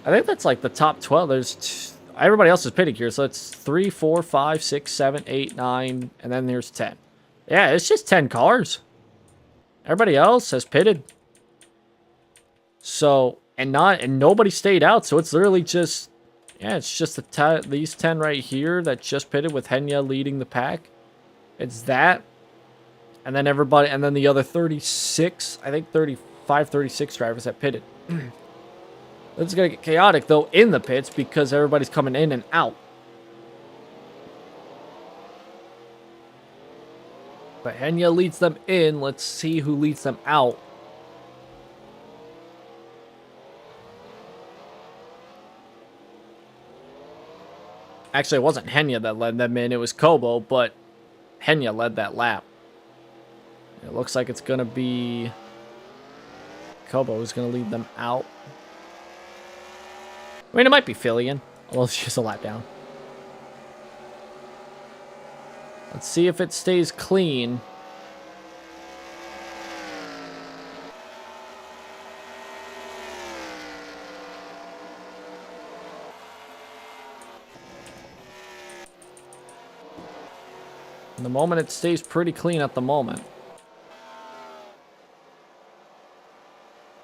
I think that's like the top 12. There's everybody else is pitting here. So it's 3, 4, 5, 6, 7, 8, 9. And then there's 10. Yeah, it's just 10 cars. Everybody else has pitted. So, and nobody stayed out. So it's literally just, yeah, it's just these 10 right here that just pitted with Henya leading the pack. It's that. And then everybody, and then the other 36, I think 35, 36 drivers that pitted. It's going to get chaotic, though, in the pits because everybody's coming in and out. But Henya leads them in. Let's see who leads them out. Actually, it wasn't Henya that led them in. It was Kobo, but Henya led that lap. It looks like it's going to be Kobo who's going to lead them out. I mean, it might be Fillion. Although it's just a lap down. Let's see if it stays clean. In the moment, it stays pretty clean at the moment.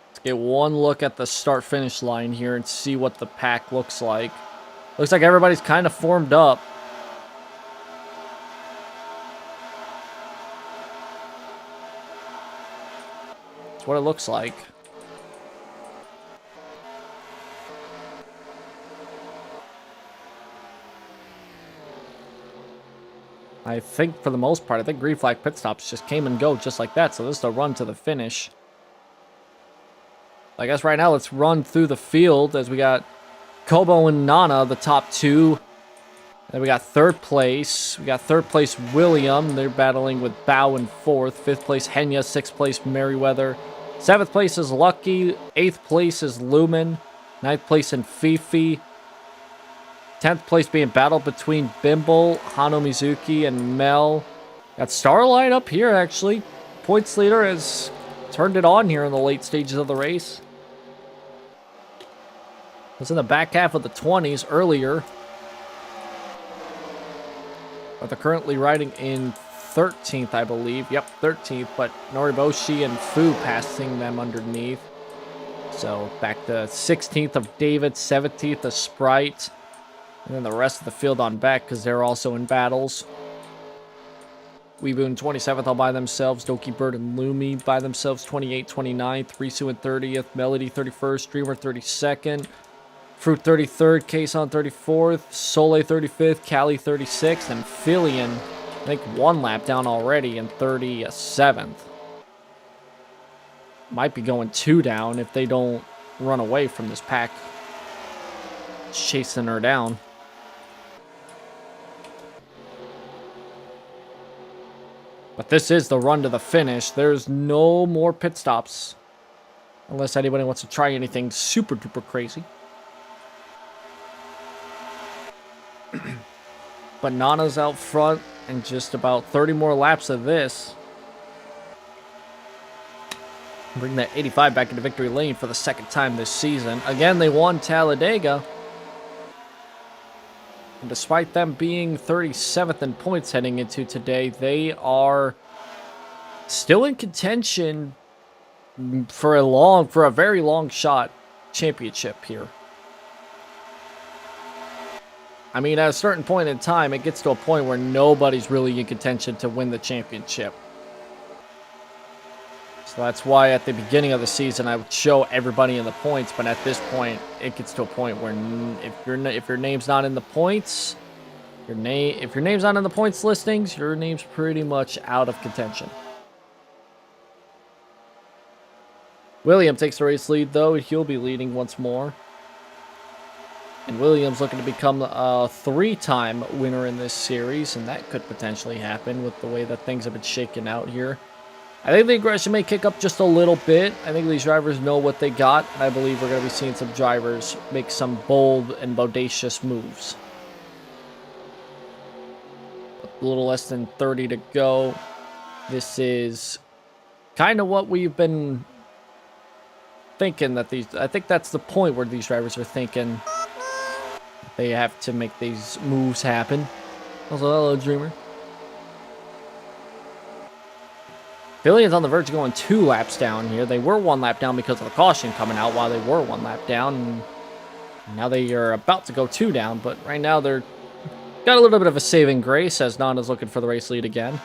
Let's get one look at the start-finish line here and see what the pack looks like. Looks like everybody's kind of formed up. That's what it looks like. I think for the most part, I think green flag pit stops just came and go just like that. So this is a run to the finish. I guess right now let's run through the field as we got Kobo and Nana, the top two. Then we got third place. We got third place William. They're battling with Bao in fourth. Fifth place Henya. Sixth place Merriweather. Seventh place is Lucky. Eighth place is Lumen. Ninth place in Fifi. 10th place being battled between Bimble, Hano Mizuki, and Mel. Got Starlight up here, actually. Points leader has turned it on here in the late stages of the race. Was in the back half of the 20s earlier. But they're currently riding in 13th, I believe. Yep, 13th, but Noriboshi and Fu passing them underneath. So back to 16th of David, 17th of Sprite. And then the rest of the field on back because they're also in battles. Weeboon 27th all by themselves. Doki Bird and Lumi by themselves 28th, 29th. Risu in 30th. Melody 31st. Dreamer 32nd. Fruit 33rd. Kason 34th. Soleil 35th. Cali 36th. And Fillion, I think, one lap down already in 37th. Might be going two down if they don't run away from this pack. Chasing her down. But this is the run to the finish. There's no more pit stops. Unless anybody wants to try anything super duper crazy. But Nana's out front and just about 30 more laps of this. Bring that 85 back into victory lane for the second time this season. Again, they won Talladega. And despite them being 37th in points heading into today, they are still in contention for a very long shot championship here. I mean, at a certain point in time, it gets to a point where nobody's really in contention to win the championship. So that's why at the beginning of the season, I would show everybody in the points. But at this point, it gets to a point where if your name's not in the points, if your name's not in the points listings, your name's pretty much out of contention. William takes the race lead, though. He'll be leading once more. And Williams looking to become a 3-time winner in this series, and that could potentially happen with the way that things have been shaken out here. I think the aggression may kick up just a little bit. I think these drivers know what they got, and I believe we're going to be seeing some drivers make some bold and bodacious moves. A little less than 30 to go. This is kind of what we've been thinking that I think that's the point where these drivers are thinking they have to make these moves happen. Also, hello, Dreamer. Fillion's on the verge of going 2 laps down here. They were 1 lap down because of the caution coming out while they were 1 lap down. And now they are about to go 2 down, but right now they're got a little bit of a saving grace as Nana's looking for the race lead again.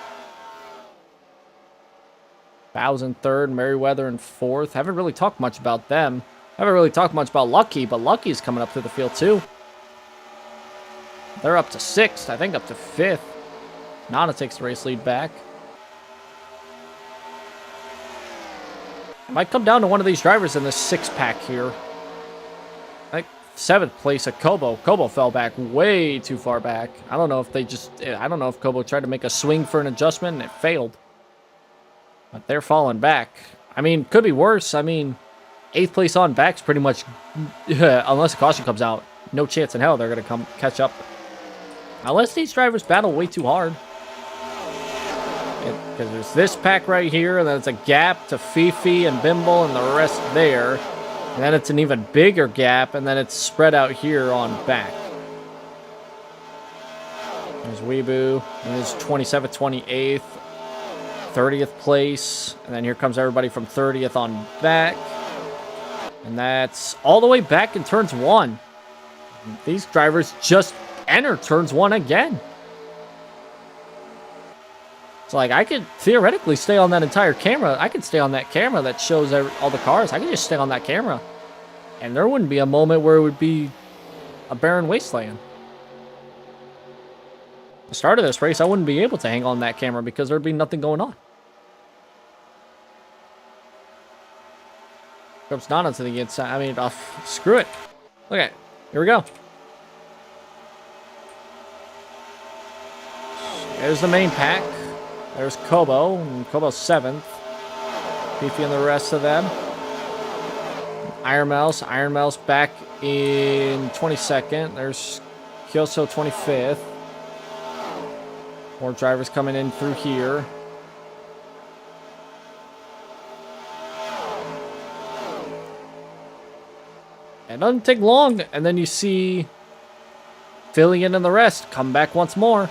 Bowes in 3rd, Merriweather in 4th. Haven't really talked much about them. Haven't really talked much about Lucky, but Lucky's coming up through the field too. They're up to 6th, I think up to 5th. Nana takes the race lead back. Might come down to one of these drivers in this 6-pack here. I think 7th place at Kobo. Kobo fell back way too far back. I don't know if Kobo tried to make a swing for an adjustment and it failed. But they're falling back. I mean, could be worse. I mean, 8th place on back's pretty much, unless a caution comes out, no chance in hell they're going to come catch up. Unless these drivers battle way too hard. Because there's this pack right here, and then it's a gap to Fifi and Bimble and the rest there. And then it's an even bigger gap, and then it's spread out here on back. There's Weebu, and there's 27th, 28th, 30th place, and then here comes everybody from 30th on back. And that's all the way back in turns 1. These drivers just enter turns 1 again. So, like, I could theoretically stay on that entire camera. I could stay on that camera that shows all the cars. I could just stay on that camera. And there wouldn't be a moment where it would be a barren wasteland. At the start of this race, I wouldn't be able to hang on that camera because there'd be nothing going on. Comes Nana to the inside. I mean, screw it. Okay, here we go. There's the main pack. There's Kobo, and Kobo's 7th. Fifi and the rest of them. Iron Mouse back in 22nd. There's Kyoso 25th. More drivers coming in through here. It doesn't take long, and then you see Fillion and the rest come back once more.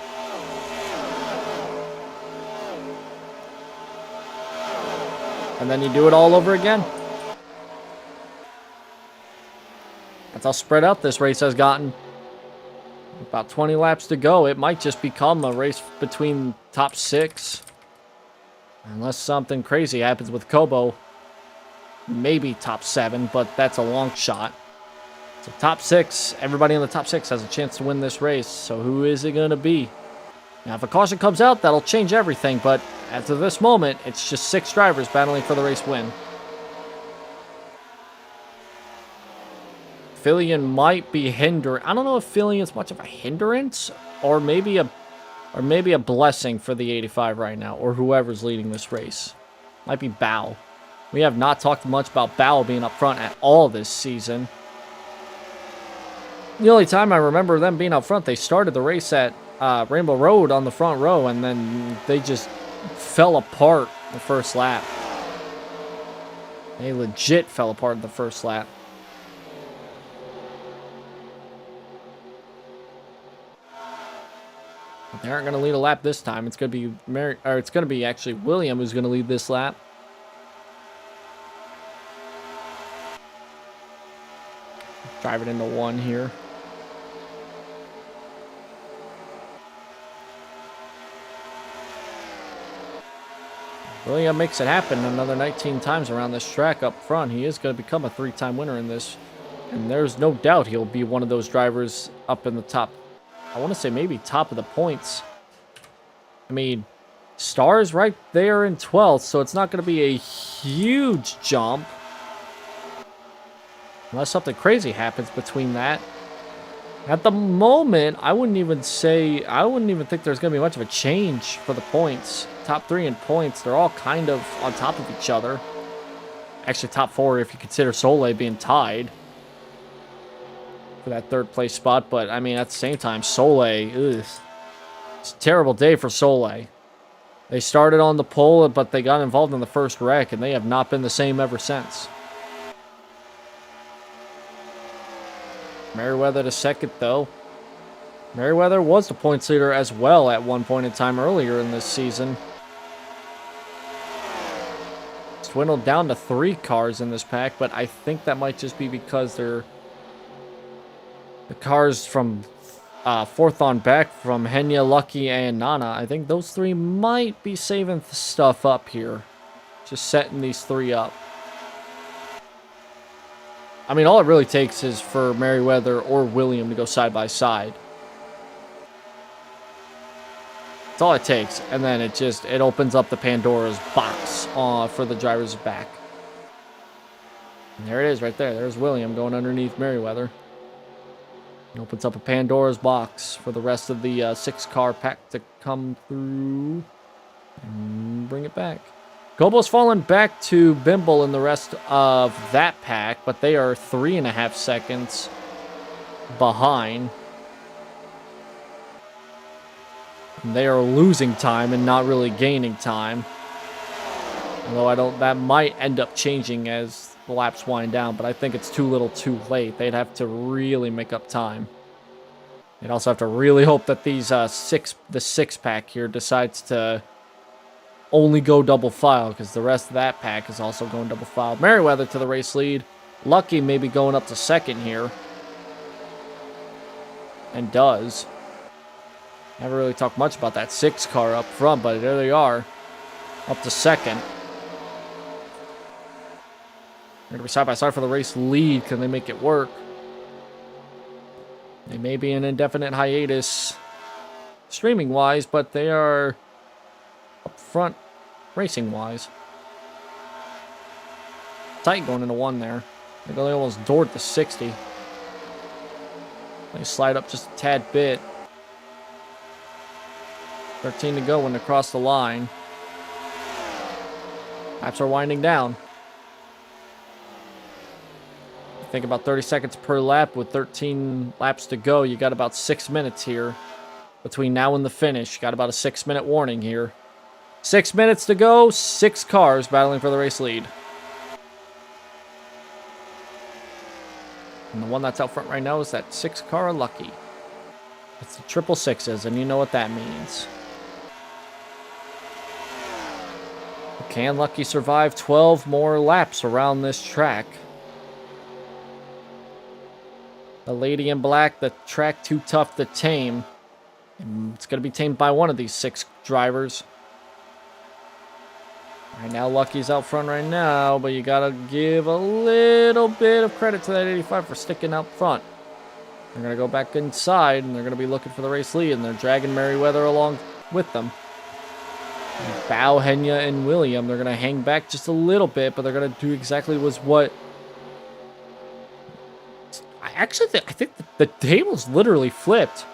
And then you do it all over again. That's how spread out this race has gotten. About 20 laps to go. It might just become a race between top 6. Unless something crazy happens with Kobo. Maybe top 7, but that's a long shot. So top 6, everybody in the top 6 has a chance to win this race. So who is it going to be? Now, if a caution comes out, that'll change everything, but as of this moment, it's just 6 drivers battling for the race win. Fillion might be hindering. I don't know if Fillion's much of a hindrance or maybe a blessing for the 85 right now, or whoever's leading this race. Might be Bao. We have not talked much about Bao being up front at all this season. The only time I remember them being up front, they started the race at Rainbow Road on the front row, and then they just fell apart the first lap. They legit fell apart in the first lap. They aren't going to lead a lap this time. It's going to be actually William who's going to lead this lap. Drive it into 1 here. William makes it happen another 19 times around this track up front. He is going to become a 3-time winner in this. And there's no doubt he'll be one of those drivers up in the top. I want to say maybe top of the points. I mean, Star's right there in 12th, so it's not going to be a huge jump. Unless something crazy happens between that. At the moment, I wouldn't even think there's going to be much of a change for the points. Top 3 in points, they're all kind of on top of each other. Actually, top 4 if you consider Soleil being tied for that 3rd place spot. But, I mean, at the same time, Soleil, it's a terrible day for Soleil. They started on the pole, but they got involved in the first wreck, and they have not been the same ever since. Merriweather to second, though. Merriweather was the points leader as well at one point in time earlier in this season. It's dwindled down to 3 cars in this pack, but I think that might just be because they're the cars from 4th on back from Henya, Lucky, and Nana. I think those 3 might be saving stuff up here. Just setting these 3 up. I mean, all it really takes is for Merriweather or William to go side by side. That's all it takes. And then it opens up the Pandora's box for the driver's back. And there it is right there. There's William going underneath Merriweather. It opens up a Pandora's box for the rest of the 6-car pack to come through and bring it back. Gobo's fallen back to Bimble in the rest of that pack, but they are 3.5 seconds behind. And they are losing time and not really gaining time. Although that might end up changing as the laps wind down, but I think it's too little too late. They'd have to really make up time. They'd also have to really hope that the 6-pack here decides to only go double file, because the rest of that pack is also going double file. Merriweather to the race lead. Lucky maybe going up to second here. And does. Never really talked much about that 6-car up front, but there they are. Up to second. They're going to be side by side for the race lead. Can they make it work? They may be an indefinite hiatus streaming-wise, but they are up front racing-wise. Tight going into 1 there. I think they almost doored the 60. They slide up just a tad bit. 13 to go when they cross the line. Laps are winding down. I think about 30 seconds per lap with 13 laps to go. You got about 6 minutes here between now and the finish. Got about a 6-minute warning here. 6 minutes to go. 6 cars battling for the race lead. And the one that's out front right now is that 6-car Lucky. It's the 666s, and you know what that means. Can Lucky survive 12 more laps around this track? The lady in black, the track too tough to tame. And it's going to be tamed by one of these 6 drivers. Right now, Lucky's out front right now, but you got to give a little bit of credit to that 85 for sticking out front. They're going to go back inside, and they're going to be looking for the race lead, and they're dragging Merriweather along with them. Bao, Henya, and William, they're going to hang back just a little bit, but they're going to do exactly what... I think the table's literally flipped.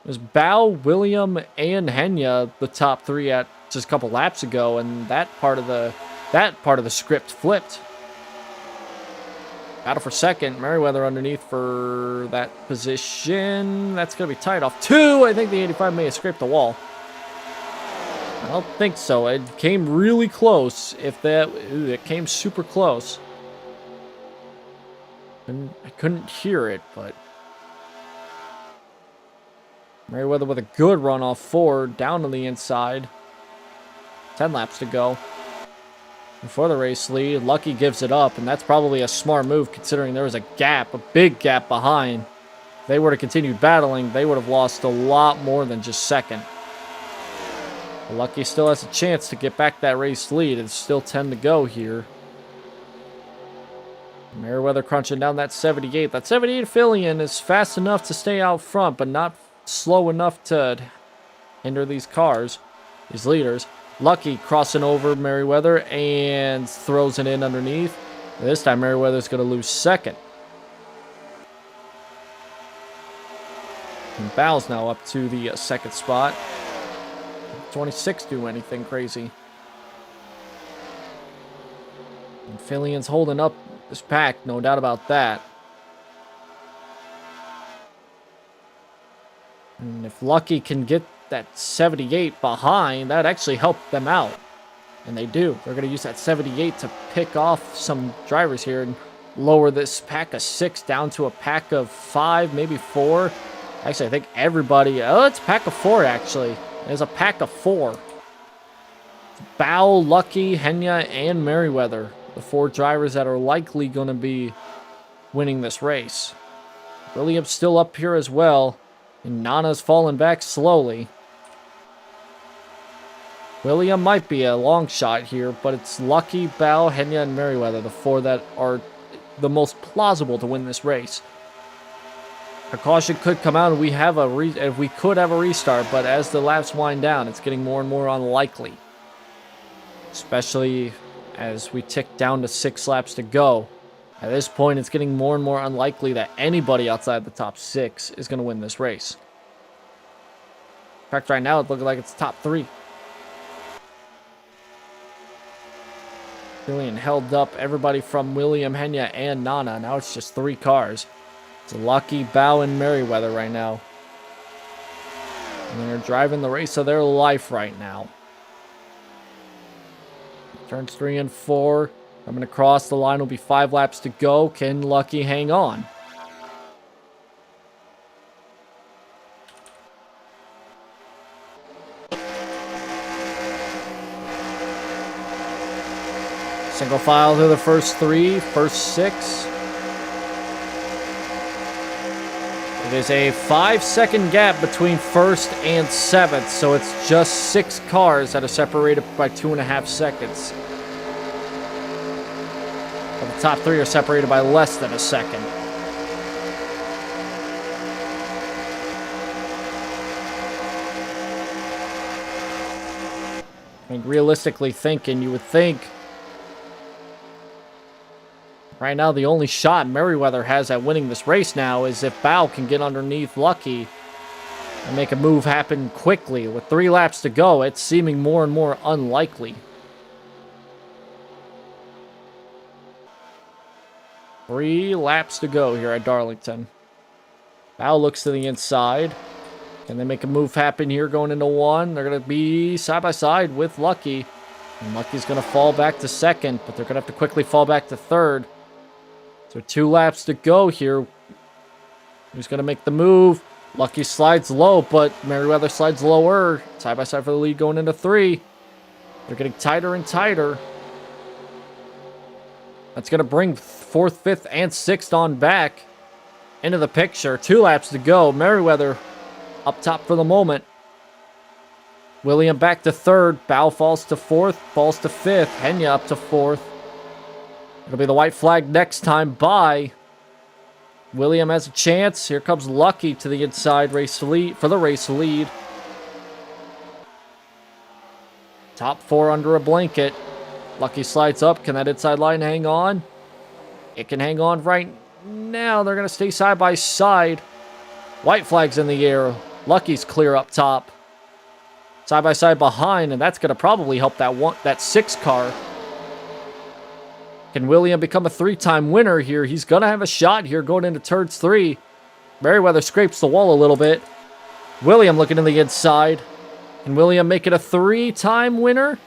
It was Bao, William, and Henya, the top 3 at just a couple laps ago, and that part of the script flipped. Battle for second. Merriweather underneath for that position. That's going to be tight off 2. I think the 85 may have scraped the wall. I don't think so. It came really close. It came super close. And I couldn't hear it, but Merriweather with a good run off 4, down to the inside. 10 laps to go. Before the race lead, Lucky gives it up, and that's probably a smart move considering there was a gap, a big gap behind. If they were to continue battling, they would have lost a lot more than just second. Lucky still has a chance to get back that race lead. It's still 10 to go here. Merriweather crunching down that 78. That 78 Fillion is fast enough to stay out front, but not slow enough to hinder these cars, these leaders. Lucky crossing over Merriweather and throws it in underneath. This time Merriweather's going to lose second. And Bow's now up to the second spot. 26 do anything crazy. And Fillion's holding up this pack, no doubt about that. And if Lucky can get that 78 behind, that actually help them out. And they do. They're going to use that 78 to pick off some drivers here and lower this pack of 6 down to a pack of 5, maybe 4. Actually, I think everybody... Oh, it's a pack of 4, actually. There's a pack of 4. Bow, Lucky, Henya, and Merriweather. The 4 drivers that are likely going to be winning this race. William's still up here as well. And Nana's falling back slowly. William might be a long shot here, but it's Lucky, Bow, Henya, and Merriweather, the 4 that are the most plausible to win this race. A caution could come out, and we could have a restart, but as the laps wind down, it's getting more and more unlikely. Especially as we tick down to 6 laps to go. At this point, it's getting more and more unlikely that anybody outside the top 6 is going to win this race. In fact, right now, it's looking like it's top 3. Julian held up everybody from William, Henya, and Nana. Now it's just 3 cars. It's Lucky, Bow, and Merriweather right now. And they're driving the race of their life right now. Turns 3 and 4. Coming across the line will be 5 laps to go. Can Lucky hang on? Single file to the first 3, first 6. It is a 5-second gap between first and 7th, so it's just 6 cars that are separated by 2.5 seconds. But the top 3 are separated by less than a second. I mean, realistically thinking, you would think right now the only shot Merriweather has at winning this race now is if Bow can get underneath Lucky and make a move happen quickly. With 3 laps to go, it's seeming more and more unlikely. 3 laps to go here at Darlington. Bow looks to the inside. Can they make a move happen here going into 1? They're going to be side by side with Lucky. And Lucky's going to fall back to 2nd, but they're going to have to quickly fall back to 3rd. So 2 laps to go here. Who's going to make the move? Lucky slides low, but Merriweather slides lower. Side by side for the lead going into 3. They're getting tighter and tighter. That's going to bring 4th, 5th, and 6th on back into the picture. 2 laps to go. Merriweather up top for the moment. William back to 3rd. Bow falls to 4th. Falls to 5th. Henya up to 4th. It'll be the white flag next time by. William has a chance. Here comes Lucky to the inside race lead for the race lead. Top 4 under a blanket. Lucky slides up. Can that inside line hang on? It can hang on right now. They're going to stay side by side. White flag's in the air. Lucky's clear up top. Side by side behind, and that's going to probably help that 6 car. Can William become a 3-time winner here? He's going to have a shot here going into turns 3. Merriweather scrapes the wall a little bit. William looking to the inside. Can William make it a 3-time winner?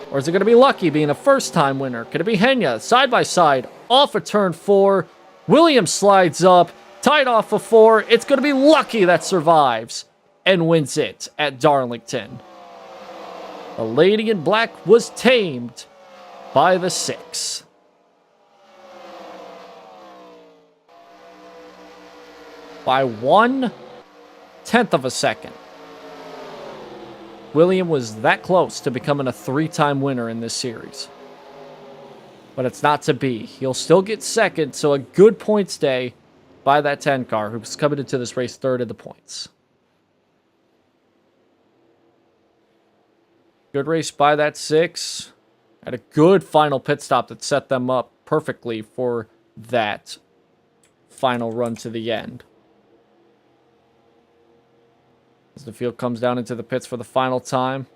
Or is it going to be Lucky being a first-time winner? Could it be Henya? Side by side, off of turn 4. William slides up, tied off of 4. It's going to be Lucky that survives and wins it at Darlington. The lady in black was tamed by the 6. By 1/10 of a second. William was that close to becoming a 3-time winner in this series. But it's not to be. He'll still get second, so a good points day by that 10 car, who's coming into this race third in the points. Good race by that 6. Had a good final pit stop that set them up perfectly for that final run to the end. As the field comes down into the pits for the final time.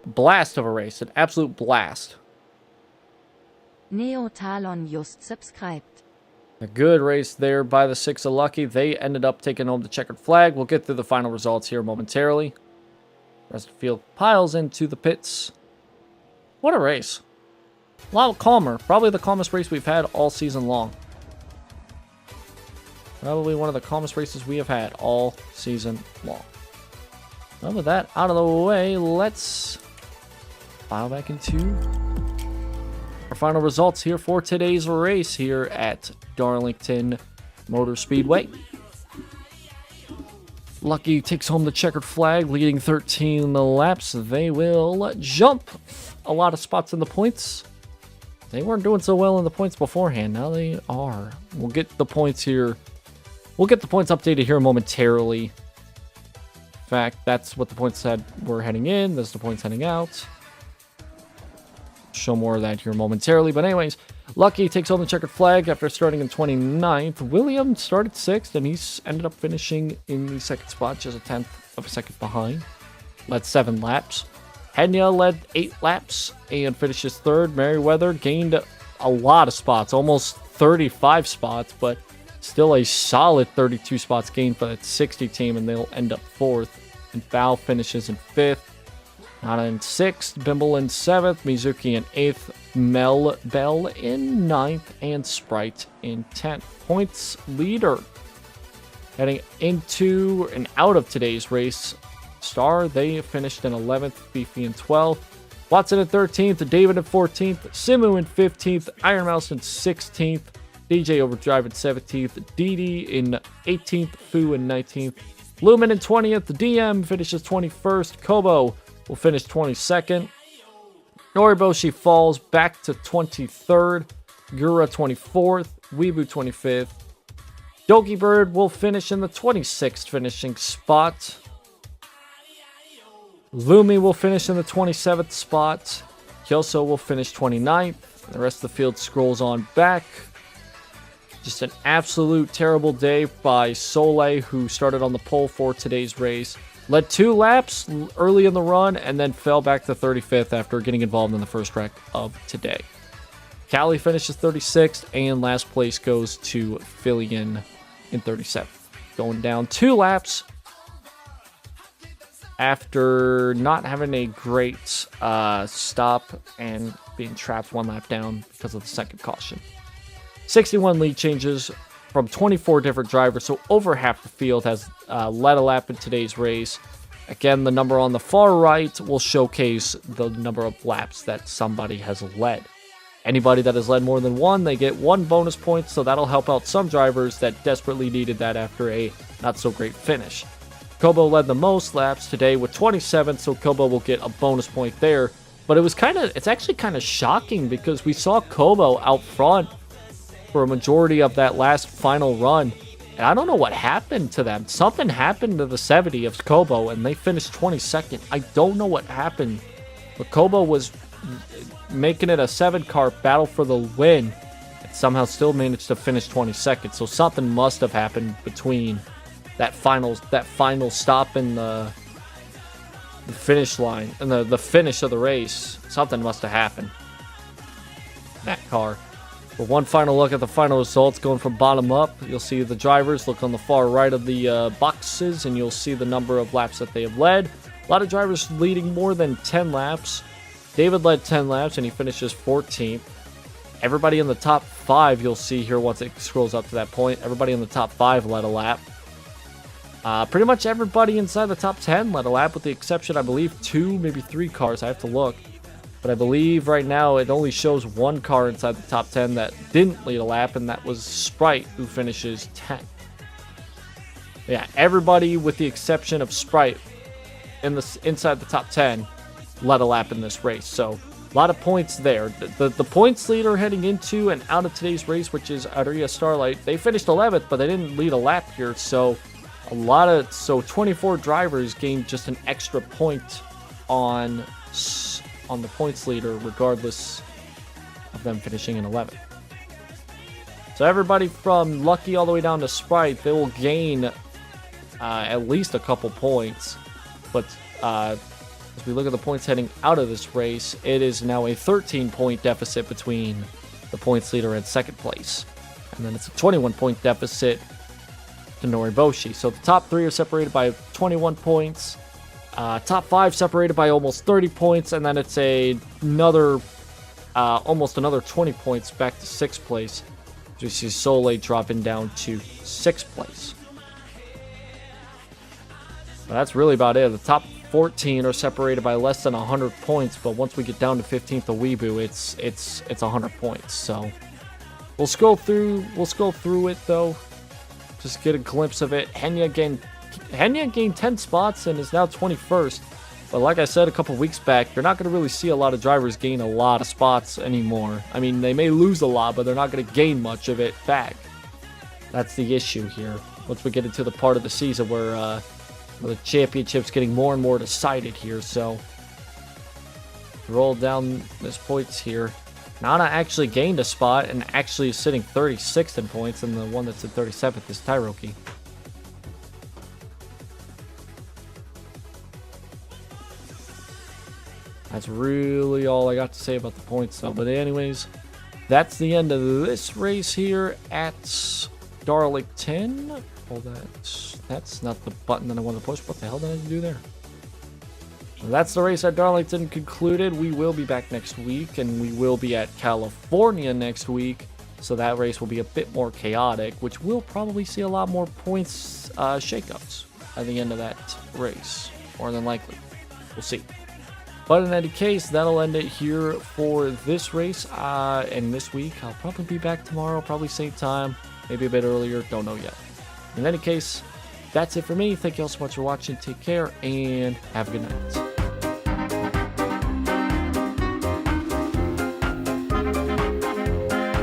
Blast of a race. An absolute blast. Neo Talon just subscribed. A good race there by the 6 of Lucky. They ended up taking home the checkered flag. We'll get through the final results here momentarily. The rest of the field piles into the pits. What a race. A lot calmer. Probably the calmest race we've had all season long. Probably one of the calmest races we have had all season long. Well, with that out of the way, let's file back into our final results here for today's race here at Darlington Motor Speedway. Lucky takes home the checkered flag, leading 13 laps. They will jump a lot of spots in the points. They weren't doing so well in the points beforehand. Now they are. We'll get the points here. We'll get the points updated here momentarily. In fact, that's what the points said were heading in. That's the points heading out. Show more of that here momentarily. But anyways, Lucky takes home the checkered flag after starting in 29th. William started 6th, and he's ended up finishing in the 2nd spot, just a 10th of a second behind. Led 7 laps. Henya led 8 laps and finishes 3rd. Merriweather gained a lot of spots, almost 35 spots, but still a solid 32 spots gained for that 60 team, and they'll end up 4th. And Val finishes in 5th. Nana in 6th, Bimble in 7th, Mizuki in 8th, Mel Bell in 9th, and Sprite in 10th. Points leader. Heading into and out of today's race, Star, they finished in 11th, Beefy in 12th, Watson in 13th, David in 14th, Simu in 15th, Iron Mouse in 16th, DJ Overdrive in 17th, Didi in 18th, Fu in 19th, Lumen in 20th, DM finishes 21st, Kobo will finish 22nd. Noriboshi falls back to 23rd. Gura 24th. Weebu 25th. Doki Bird will finish in the 26th finishing spot. Lumi will finish in the 27th spot. Kyoso will finish 29th. The rest of the field scrolls on back. Just an absolute terrible day by Soleil, who started on the pole for today's race. Led 2 laps early in the run and then fell back to 35th after getting involved in the first wreck of today. Callie finishes 36th, and last place goes to Fillion in 37th. Going down 2 laps after not having a great stop and being trapped 1 lap down because of the second caution. 61 lead changes from 24 different drivers, so over half the field has led a lap in today's race. Again, the number on the far right will showcase the number of laps that somebody has led. Anybody that has led more than 1, they get 1 bonus point, so that'll help out some drivers that desperately needed that after a not-so-great finish. Kobo led the most laps today with 27, so Kobo will get a bonus point there. But it's actually kind of shocking because we saw Kobo out front for a majority of that last final run. And I don't know what happened to them. Something happened to the 70 of Kobo, and they finished 22nd. I don't know what happened. But Kobo was making it a 7-car battle for the win, and somehow still managed to finish 22nd. So something must have happened between that final stop in the finish line and the finish of the race. Something must have happened. That car. For one final look at the final results, going from bottom up, you'll see the drivers. Look on the far right of the boxes, and you'll see the number of laps that they have led. A lot of drivers leading more than 10 laps. David led 10 laps, and he finishes 14th. Everybody in the top 5, you'll see here once it scrolls up to that point, everybody in the top 5 led a lap. Pretty much everybody inside the top 10 led a lap, with the exception, I believe, 2, maybe 3 cars. I have to look. But I believe right now it only shows 1 car inside the top 10 that didn't lead a lap, and that was Sprite, who finishes 10th. Yeah, everybody with the exception of Sprite inside the top 10 led a lap in this race. So a lot of points there. The points leader heading into and out of today's race, which is Aria Starlight, they finished 11th, but they didn't lead a lap here. So 24 drivers gained just an extra point on the points leader, regardless of them finishing in 11th. So everybody from Lucky all the way down to Sprite, they will gain at least a couple points. But as we look at the points heading out of this race, it is now a 13-point deficit between the points leader and second place. And then it's a 21-point deficit to Noriboshi. So the top 3 are separated by 21 points. Top 5 separated by almost 30 points. And then it's almost another 20 points back to 6th place. So you see Soleil dropping down to 6th place. But that's really about it. The top 14 are separated by less than 100 points, but once we get down to 15th of Weebu, it's 100 points. So we'll scroll through it though. Just get a glimpse of it. Henya gained 10 spots and is now 21st. But like I said a couple weeks back, you're not going to really see a lot of drivers gain a lot of spots anymore. I mean, they may lose a lot, but they're not going to gain much of it back. That's the issue here. Once we get into the part of the season where the championship's getting more and more decided here. So roll down this points here. Nana actually gained a spot and actually is sitting 36th in points, and the one that's in 37th is Tairoki. That's really all I got to say about the points though. But anyways, that's the end of this race here at Darlington. Oh, that's not the button that I want to push. What the hell did I do there? That's the race at Darlington concluded. We will be back next week, and we will be at California next week. So that race will be a bit more chaotic, which we'll probably see a lot more points shakeups at the end of that race. More than likely. We'll see. But in any case, that'll end it here for this race and this week. I'll probably be back tomorrow, probably same time, maybe a bit earlier, don't know yet. In any case, that's it for me. Thank you all so much for watching. Take care and have a good night.